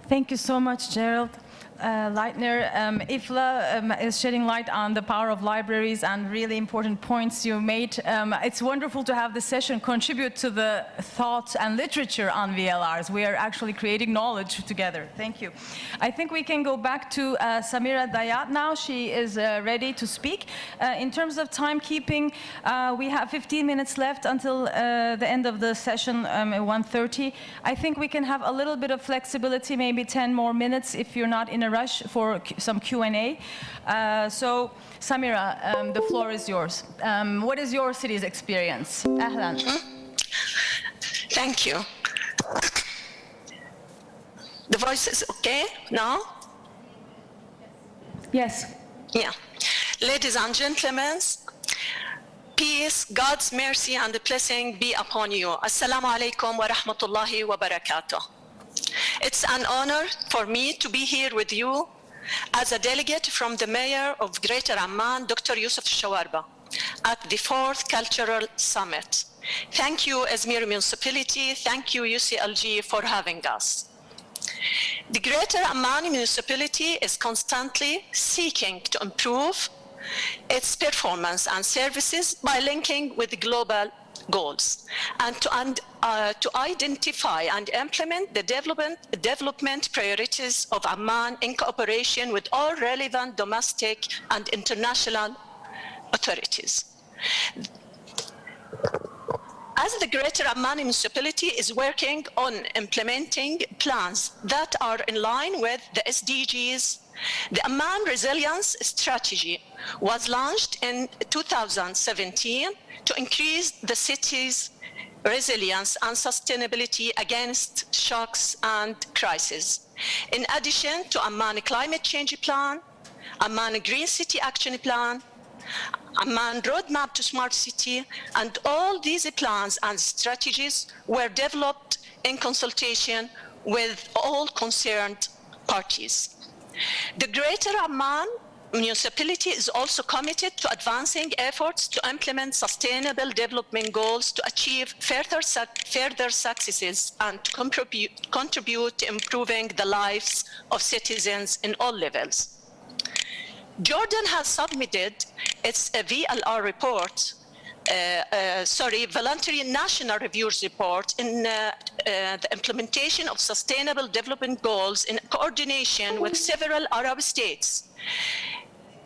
Thank you so much, Gerald. Lightner, Ifla is shedding light on the power of libraries and really important points you made. It's wonderful to have this session contribute to the thought and literature on VLRs. We are actually creating knowledge together. Thank you. I think we can go back to Samira Dayat now. She is ready to speak. In terms of timekeeping, we have 15 minutes left until the end of the session at 1:30. I think we can have a little bit of flexibility, maybe 10 more minutes if you're not in a rush for some Q&A. So, Samira, the floor is yours. What is your city's experience? Ahlan. Thank you. The voice is okay now? Yes. Yeah. Ladies and gentlemen, peace, God's mercy and blessing be upon you. Assalamu alaikum wa rahmatullahi wa barakatuh. It's an honor for me to be here with you as a delegate from the Mayor of Greater Amman, Dr. Yusuf Shawarba, at the 4th Cultural Summit. Thank you, Izmir Municipality. Thank you, UCLG, for having us. The Greater Amman Municipality is constantly seeking to improve its performance and services by linking with global goals and to identify and implement the development priorities of Amman in cooperation with all relevant domestic and international authorities. As the Greater Amman Municipality is working on implementing plans that are in line with the SDGs, the Amman Resilience Strategy was launched in 2017 to increase the city's resilience and sustainability against shocks and crises. In addition to Amman Climate Change Plan, Amman Green City Action Plan, Amman Roadmap to Smart City, and all these plans and strategies were developed in consultation with all concerned parties. The Greater Amman Municipality is also committed to advancing efforts to implement sustainable development goals to achieve further successes and to contribute to improving the lives of citizens in all levels. Jordan has submitted its VLR report voluntary national reviews report in the implementation of sustainable development goals in coordination with several Arab states.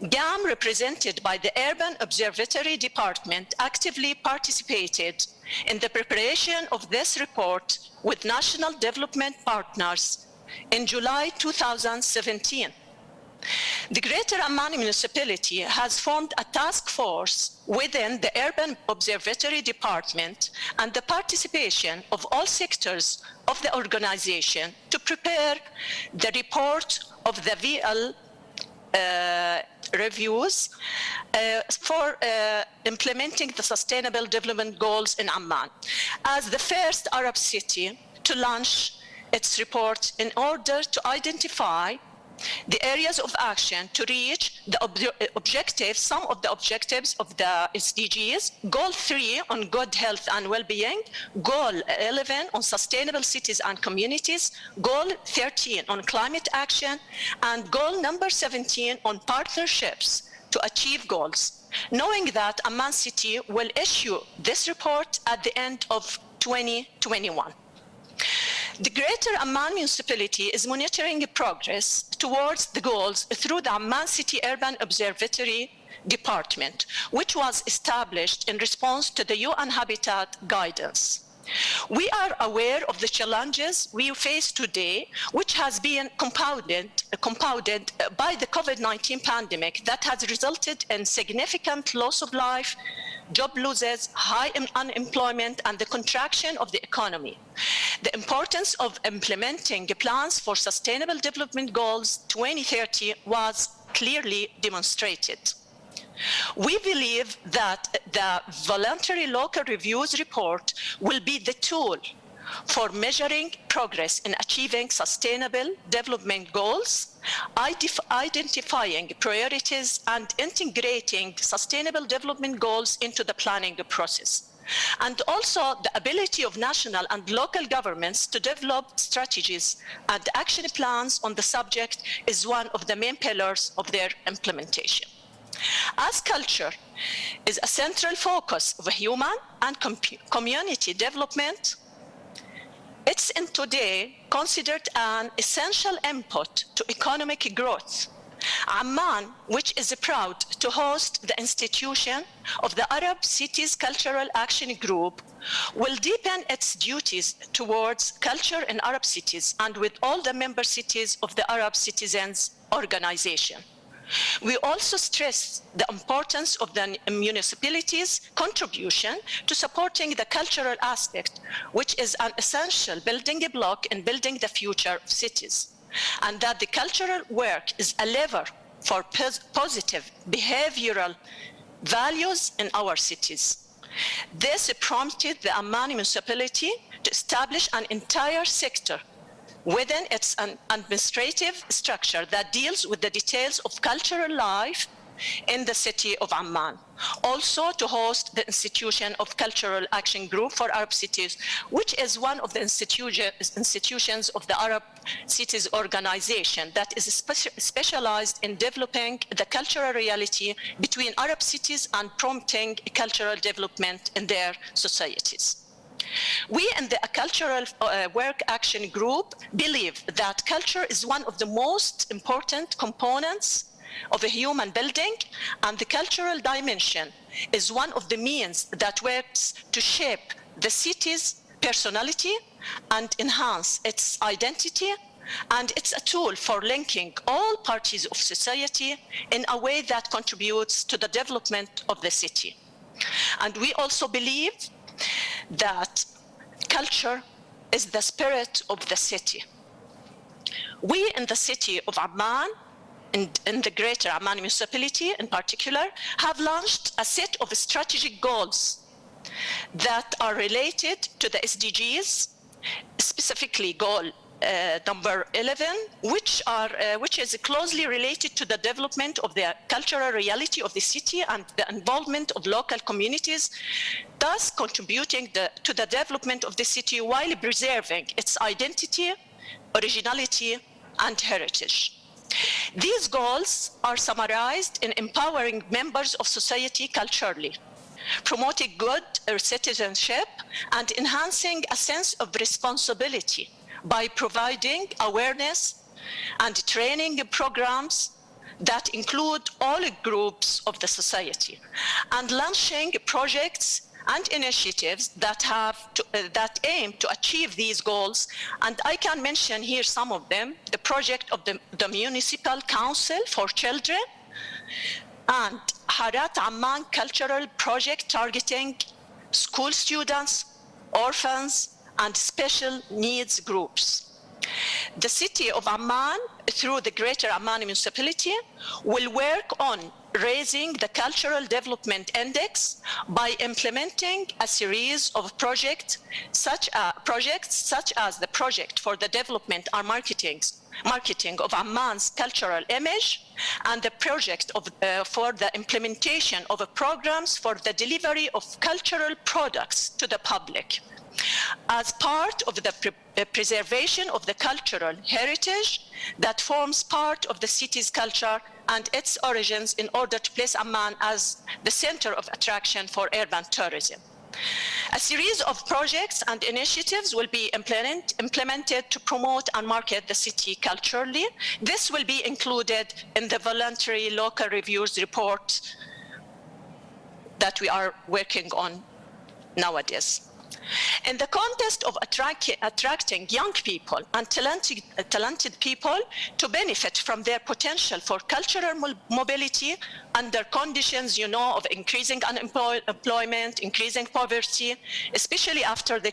GAM, represented by the Urban Observatory Department, actively participated in the preparation of this report with national development partners in July 2017. The Greater Amman municipality has formed a task force within the Urban Observatory Department and the participation of all sectors of the organization to prepare the report of the VL reviews for implementing the Sustainable Development Goals in Amman as the first Arab city to launch its report in order to identify the areas of action to reach the objectives, some of the objectives of the SDGs, Goal 3 on good health and well-being, Goal 11 on sustainable cities and communities, Goal 13 on climate action, and Goal number 17 on partnerships to achieve goals, knowing that Amman City will issue this report at the end of 2021. The Greater Amman municipality is monitoring progress towards the goals through the Amman City Urban Observatory Department, which was established in response to the UN Habitat guidance. We are aware of the challenges we face today, which has been compounded by the COVID-19 pandemic that has resulted in significant loss of life, job losses, high unemployment, and the contraction of the economy. The importance of implementing plans for Sustainable Development Goals 2030 was clearly demonstrated. We believe that the voluntary local reviews report will be the tool for measuring progress in achieving sustainable development goals, identifying priorities, and integrating sustainable development goals into the planning process. And also the ability of national and local governments to develop strategies and action plans on the subject is one of the main pillars of their implementation. As culture is a central focus of human and community development, it's in today considered an essential input to economic growth. Amman, which is proud to host the institution of the Arab Cities Cultural Action Group, will deepen its duties towards culture in Arab cities and with all the member cities of the Arab Citizens Organization. We also stress the importance of the municipality's contribution to supporting the cultural aspect, which is an essential building block in building the future of cities, and that the cultural work is a lever for positive behavioral values in our cities. This prompted the Amman municipality to establish an entire sector within its administrative structure that deals with the details of cultural life in the city of Amman. Also to host the institution of Cultural Action Group for Arab Cities, which is one of the institutions of the Arab Cities Organization that is specialized in developing the cultural reality between Arab cities and promoting cultural development in their societies. We in the Cultural Work Action Group believe that culture is one of the most important components of a human building, and the cultural dimension is one of the means that works to shape the city's personality and enhance its identity, and it's a tool for linking all parties of society in a way that contributes to the development of the city. And we also believe that culture is the spirit of the city. We in the city of Amman, in the Greater Amman municipality in particular, have launched a set of strategic goals that are related to the SDGs, specifically goal number 11, which is closely related to the development of the cultural reality of the city and the involvement of local communities, thus contributing to the development of the city while preserving its identity, originality, and heritage. These goals are summarized in empowering members of society culturally, promoting good citizenship, and enhancing a sense of responsibility by providing awareness and training programs that include all groups of the society, and launching projects and initiatives that aim to achieve these goals. And I can mention here some of them: the project of the Municipal Council for Children, and Harat Amman Cultural Project targeting school students, orphans, and special needs groups. The city of Amman, through the Greater Amman Municipality, will work on raising the Cultural Development Index by implementing a series of projects such as the Project for the Development and Marketing of Amman's Cultural Image, and the project for the implementation of programs for the delivery of cultural products to the public, as part of the preservation of the cultural heritage that forms part of the city's culture and its origins, in order to place Amman as the center of attraction for urban tourism. A series of projects and initiatives will be implemented to promote and market the city culturally. This will be included in the voluntary local reviews report that we are working on nowadays. In the context of attracting young people and talented people to benefit from their potential for cultural mobility under conditions, of increasing unemployment, increasing poverty, especially after the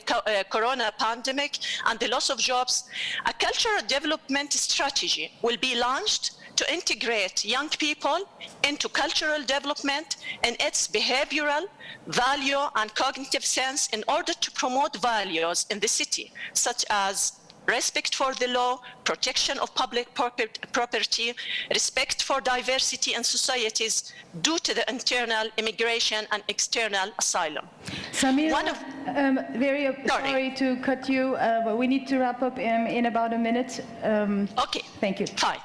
corona pandemic and the loss of jobs, a cultural development strategy will be launched to integrate young people into cultural development in its behavioral, value, and cognitive sense, in order to promote values in the city, such as respect for the law, protection of public property, respect for diversity in societies due to the internal immigration and external asylum. Samira, sorry to cut you, but we need to wrap up in about a minute. Okay. Thank you. Fine.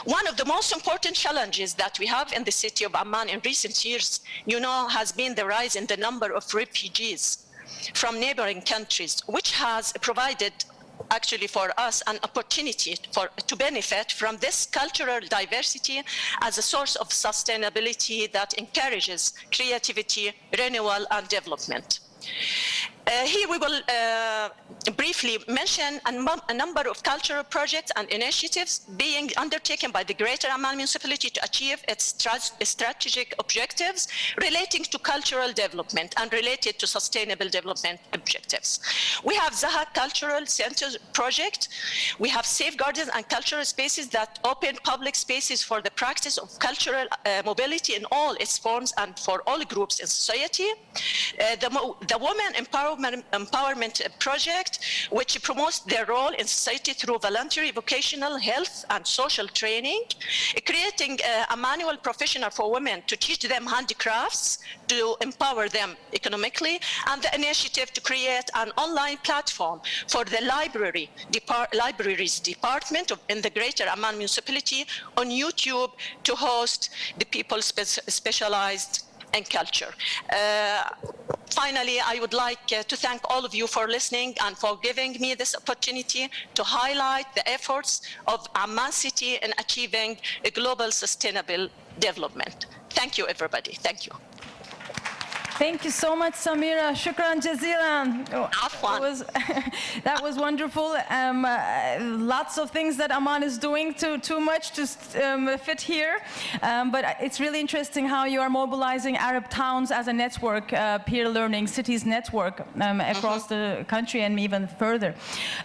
One of the most important challenges that we have in the city of Amman in recent years, has been the rise in the number of refugees from neighboring countries, which has provided actually for us an opportunity to benefit from this cultural diversity as a source of sustainability that encourages creativity, renewal, and development. Here we will briefly mention a number of cultural projects and initiatives being undertaken by the Greater Amman Municipality to achieve its strategic objectives relating to cultural development and related to sustainable development objectives. We have Zaha Cultural Center project. We have Safe Gardens and cultural spaces that open public spaces for the practice of cultural mobility in all its forms and for all groups in society. The Women Empowerment Project, which promotes their role in society through voluntary vocational health and social training, creating a manual professional for women to teach them handicrafts, to empower them economically, and the initiative to create an online platform for the libraries department in the Greater Amman Municipality on YouTube to host the people specialized in culture. Finally, I would like to thank all of you for listening and for giving me this opportunity to highlight the efforts of Amman City in achieving a global sustainable development. Thank you, everybody. Thank you. Thank you so much, Samira. Shukran jazilan. That was wonderful. Lots of things that Amman is doing, too much to fit here. But it's really interesting how you are mobilizing Arab towns as a network, peer learning cities network across the country and even further.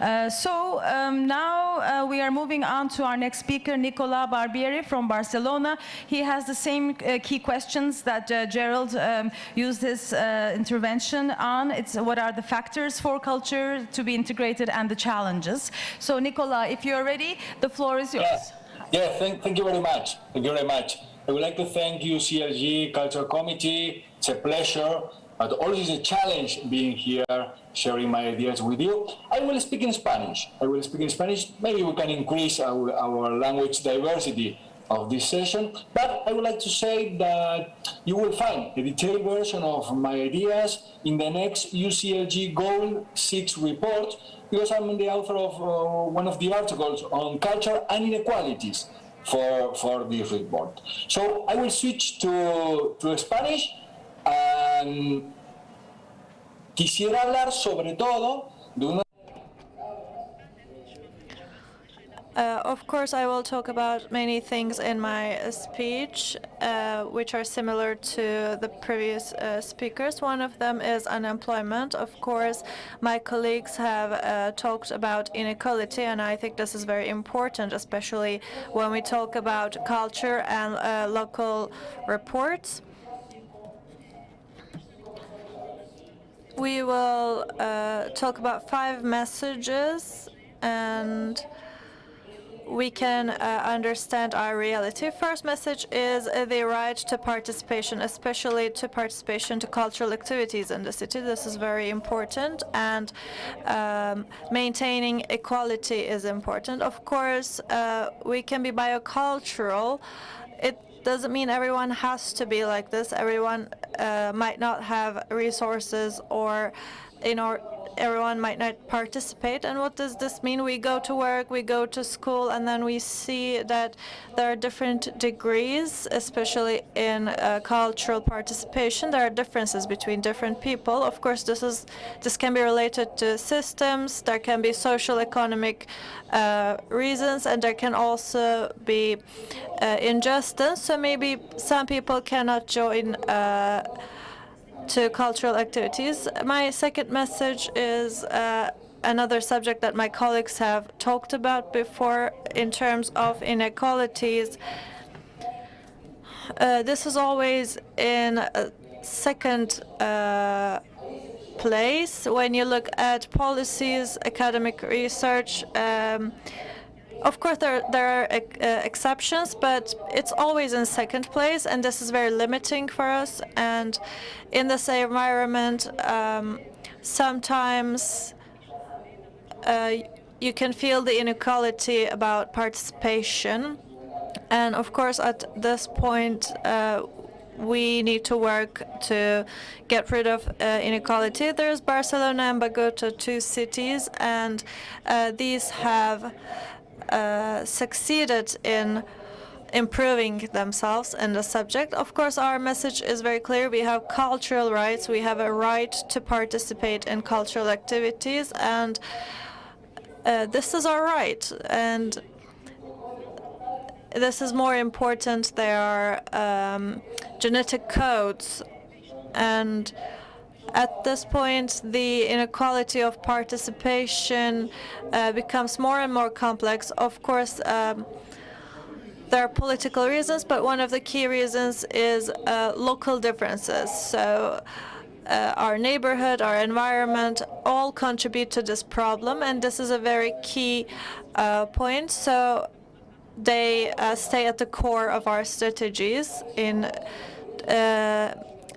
Now we are moving on to our next speaker, Nicola Barbieri from Barcelona. He has the same key questions that Gerald used his intervention on. It's what are the factors for culture to be integrated and the challenges. So Nicola, if you're ready, the floor is yours. Yeah, thank you very much. Thank you very much. I would like to thank you, CLG Culture Committee. It's a pleasure, but also a challenge being here, sharing my ideas with you. I will speak in Spanish. Maybe we can increase our language diversity of this session, but I would like to say that you will find a detailed version of my ideas in the next UCLG Goal 6 report, because I'm the author of one of the articles on culture and inequalities for this report. So I will switch to Spanish, and quisiera hablar sobre todo de una. Of course, I will talk about many things in my speech, which are similar to the previous speakers. One of them is unemployment. Of course, my colleagues have talked about inequality, and I think this is very important, especially when we talk about culture and local reports. We will talk about 5 messages, and we can understand our reality. First message is the right to participation, especially to participation to cultural activities in the city. This is very important, and maintaining equality is important. Of course, we can be biocultural. It doesn't mean everyone has to be like this. Everyone might not have resources, or everyone might not participate. And what does this mean? We go to work, we go to school, and then we see that there are different degrees, especially in cultural participation. There are differences between different people. Of course, this can be related to systems. There can be social economic reasons, and there can also be injustice. So maybe some people cannot join to cultural activities. My second message is another subject that my colleagues have talked about before in terms of inequalities. This is always in second place when you look at policies, academic research. Of course, there are exceptions, but it's always in second place, and this is very limiting for us. And in this environment, sometimes you can feel the inequality about participation. And of course, at this point, we need to work to get rid of inequality. There's Barcelona and Bogota, 2 cities, and these have succeeded in improving themselves in the subject. Of course, our message is very clear. We have cultural rights. We have a right to participate in cultural activities, and this is our right. And this is more important. There are genetic codes, and at this point, the inequality of participation becomes more and more complex. Of course, there are political reasons, but one of the key reasons is local differences. So our neighborhood, our environment, all contribute to this problem, and this is a very key point. So they stay at the core of our strategies. And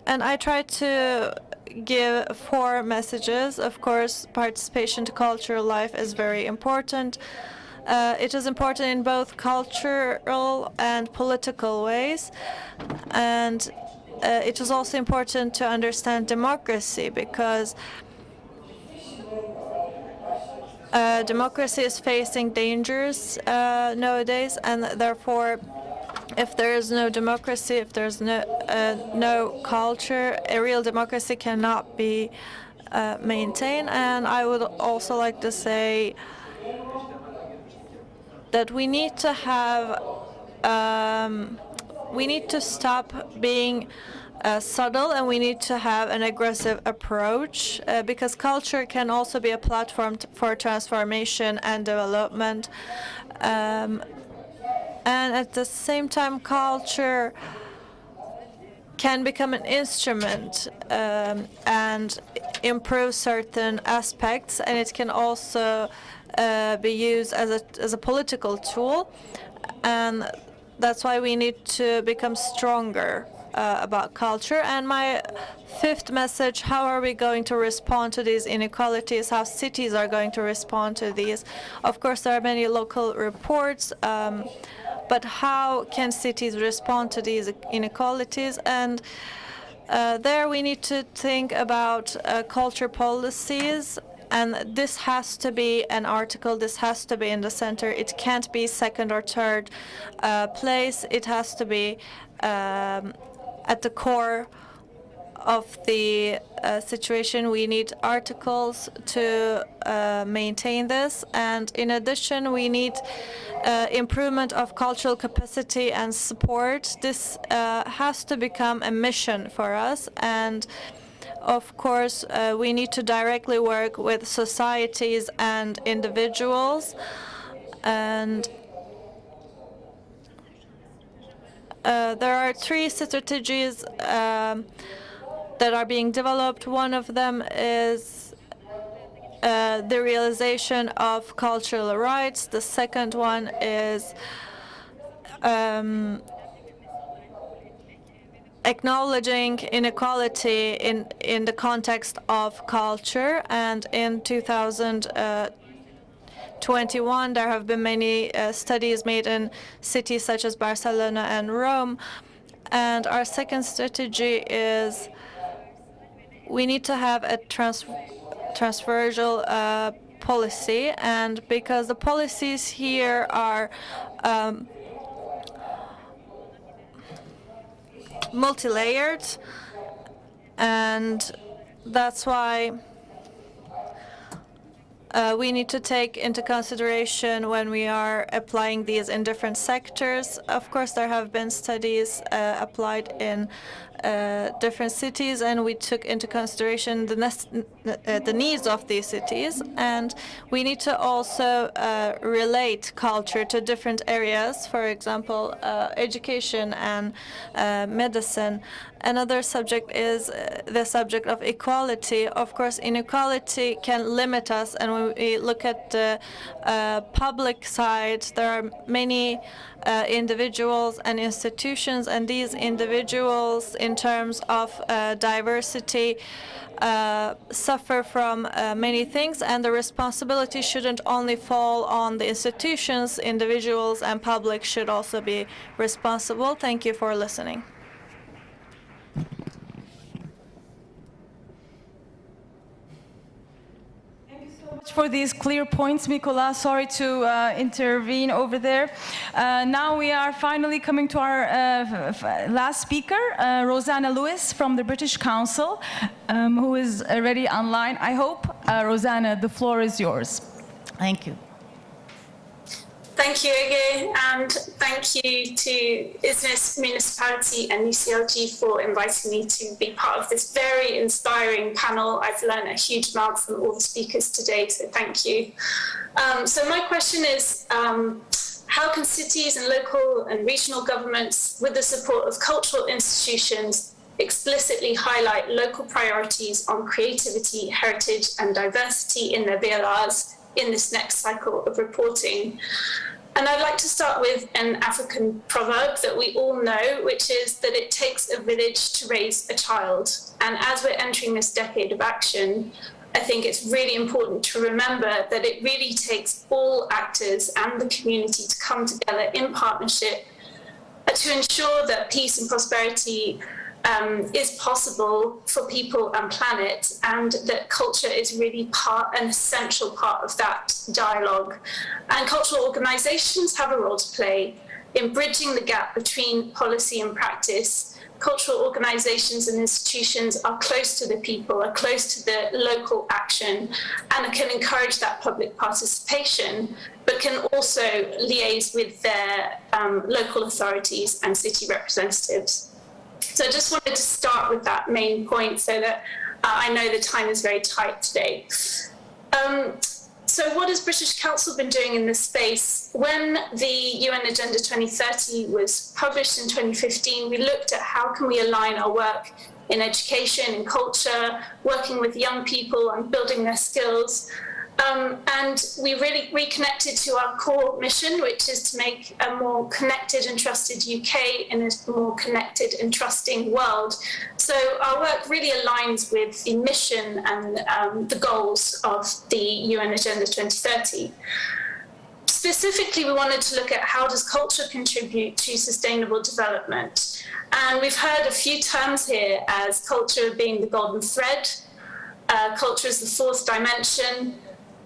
I try to give 4 messages. Of course, participation to cultural life is very important. It is important in both cultural and political ways. And it is also important to understand democracy, because democracy is facing dangers nowadays, and therefore, if there is no democracy, if there's no culture, a real democracy cannot be maintained. And I would also like to say that we need to have, we need to stop being subtle, and we need to have an aggressive approach, because culture can also be a platform for transformation and development. And at the same time, culture can become an instrument and improve certain aspects, and it can also be used as a political tool. And that's why we need to become stronger about culture. And my 5th message, how are we going to respond to these inequalities, how cities are going to respond to these? Of course, there are many local reports, but how can cities respond to these inequalities? And there we need to think about culture policies, and this has to be an article, this has to be in the center. It can't be second or third place. It has to be at the core of the situation. We need articles to maintain this, and in addition we need improvement of cultural capacity and support. This has to become a mission for us, and of course we need to directly work with societies and individuals, and there are 3 strategies that are being developed. One of them is the realization of cultural rights. The second one is acknowledging inequality in the context of culture. And in 2021, there have been many studies made in cities such as Barcelona and Rome. And our second strategy is we need to have a transversal policy, and because the policies here are multi-layered, and that's why we need to take into consideration when we are applying these in different sectors. Of course, there have been studies applied in different cities, and we took into consideration the needs of these cities. And we need to also relate culture to different areas, for example, education and medicine. Another subject is the subject of equality. Of course, inequality can limit us, and when we look at the public side, there are many individuals and institutions, and these individuals, in terms of diversity, suffer from many things, and the responsibility shouldn't only fall on the institutions. Individuals and public should also be responsible. Thank you for listening. For these clear points, Nicola. Sorry to intervene over there. Now we are finally coming to our last speaker, Rosanna Lewis from the British Council, who is already online, I hope. Rosanna, the floor is yours. Thank you. Thank you, Ege, and thank you to Izmir Municipality and Uclg for inviting me to be part of this very inspiring panel. I've learned a huge amount from all the speakers today, so thank you. So my question is, how can cities and local and regional governments, with the support of cultural institutions, explicitly highlight local priorities on creativity, heritage, and diversity in their VLRs in this next cycle of reporting? And I'd like to start with an African proverb that we all know, which is that it takes a village to raise a child. And as we're entering this decade of action, I think it's really important to remember that it really takes all actors and the community to come together in partnership to ensure that peace and prosperity is possible for people and planet, and that culture is really an essential part of that dialogue. And cultural organizations have a role to play in bridging the gap between policy and practice. Cultural organizations and institutions are close to the people, are close to the local action, and can encourage that public participation, but can also liaise with their local authorities and city representatives. So I just wanted to start with that main point so that I know the time is very tight today. So what has British Council been doing in this space? When the UN Agenda 2030 was published in 2015, we looked at how can we align our work in education, in culture, working with young people and building their skills. And we really reconnected to our core mission, which is to make a more connected and trusted UK in a more connected and trusting world. So our work really aligns with the mission and the goals of the UN Agenda 2030. specifically, we wanted to look at how does culture contribute to sustainable development. And we've heard a few terms here as culture being the golden thread, culture is the fourth dimension.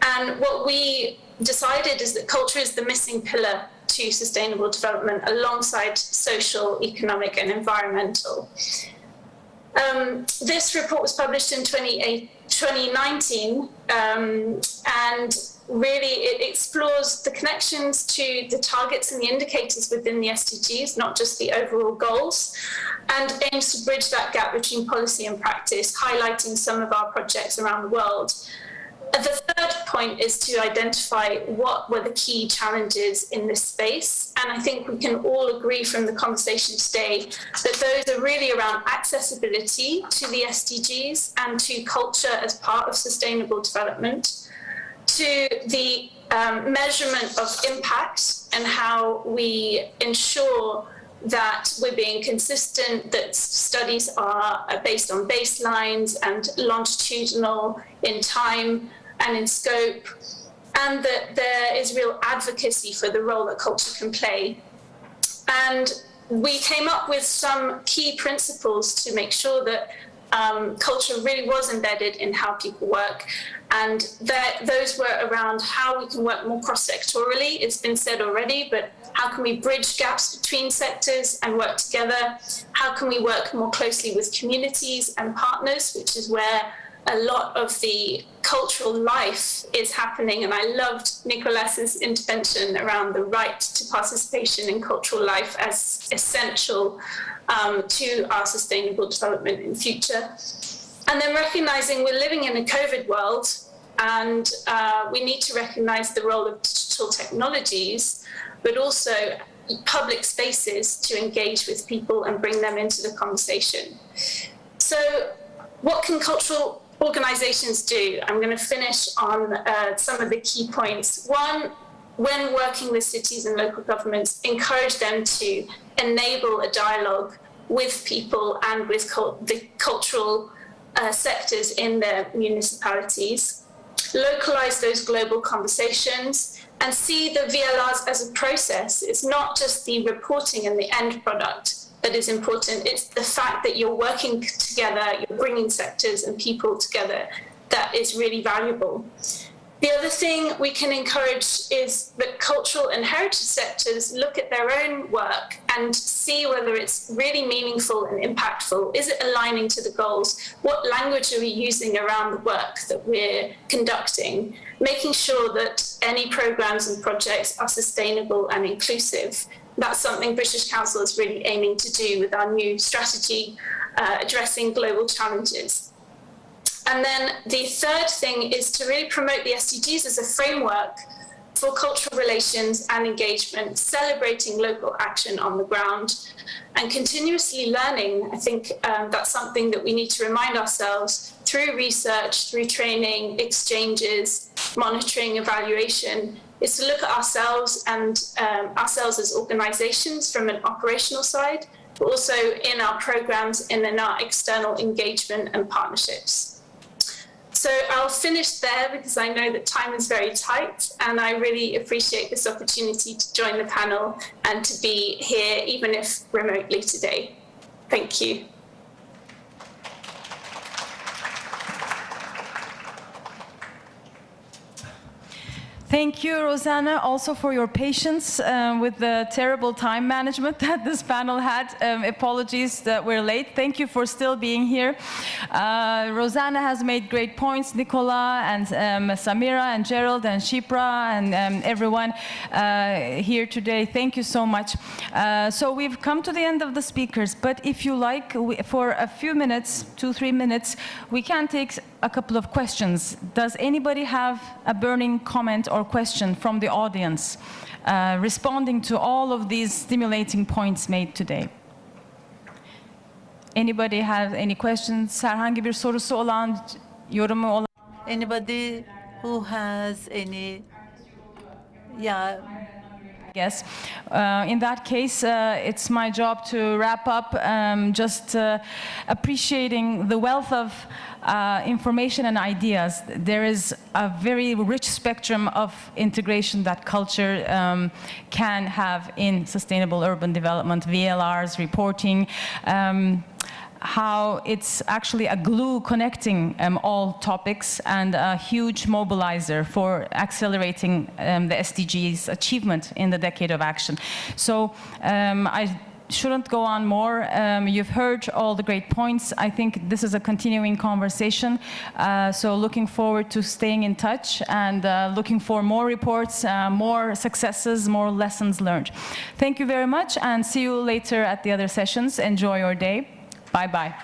And what we decided is that culture is the missing pillar to sustainable development alongside social, economic, and environmental. This report was published in 2019, and really it explores the connections to the targets and the indicators within the SDGs, not just the overall goals, and aims to bridge that gap between policy and practice, highlighting some of our projects around the world. The third point is to identify what were the key challenges in this space. And I think we can all agree from the conversation today that those are really around accessibility to the SDGs and to culture as part of sustainable development, to the measurement of impact and how we ensure that we're being consistent, that studies are based on baselines and longitudinal in time and in scope, and that there is real advocacy for the role that culture can play. And we came up with some key principles to make sure that culture really was embedded in how people work. And those were around how we can work more cross-sectorally. It's been said already, but how can we bridge gaps between sectors and work together? How can we work more closely with communities and partners, which is where a lot of the cultural life is happening. And I loved Nicolas's intervention around the right to participation in cultural life as essential to our sustainable development in future. And then recognizing we're living in a COVID world, and we need to recognize the role of digital technologies, but also public spaces to engage with people and bring them into the conversation. So what can cultural organizations do? I'm going to finish on some of the key points. One, when working with cities and local governments, encourage them to enable a dialogue with people and with the cultural sectors in their municipalities, localize those global conversations, and see the VLRs as a process. It's not just the reporting and the end product that is important, it's the fact that you're working together, you're bringing sectors and people together that is really valuable. The other thing we can encourage is that cultural and heritage sectors look at their own work and see whether it's really meaningful and impactful. Is it aligning to the goals? What language are we using around the work that we're conducting? Making sure that any programs and projects are sustainable and inclusive. That's something British Council is really aiming to do with our new strategy addressing global challenges. And then the third thing is to really promote the SDGs as a framework for cultural relations and engagement, celebrating local action on the ground and continuously learning. I think that's something that we need to remind ourselves through research, through training, exchanges, monitoring, evaluation, is to look at ourselves and ourselves as organizations from an operational side, but also in our programs and in our external engagement and partnerships. So I'll finish there because I know that time is very tight, and I really appreciate this opportunity to join the panel and to be here, even if remotely today. Thank you. Thank you, Rosanna, also for your patience with the terrible time management that this panel had. Apologies that we're late. Thank you for still being here. Rosanna has made great points. Nicola and Samira and Gerald and Shipra and everyone here today. Thank you so much. So we've come to the end of the speakers, but if you like, for a few minutes, 2-3 minutes, we can take a couple of questions. Does anybody have a burning comment or question from the audience responding to all of these stimulating points made today? Anybody have any questions? Herhangi bir sorusu olan, yorumu olan? Anybody who has any, yeah, guess. In that case, it's my job to wrap up, just appreciating the wealth of information and ideas. There is a very rich spectrum of integration that culture can have in sustainable urban development, VLRs, reporting, how it's actually a glue connecting all topics and a huge mobilizer for accelerating the SDGs achievement in the decade of action. So I shouldn't go on more. You've heard all the great points. I think this is a continuing conversation. So looking forward to staying in touch and looking for more reports, more successes, more lessons learned. Thank you very much and see you later at the other sessions. Enjoy your day. Bye-bye.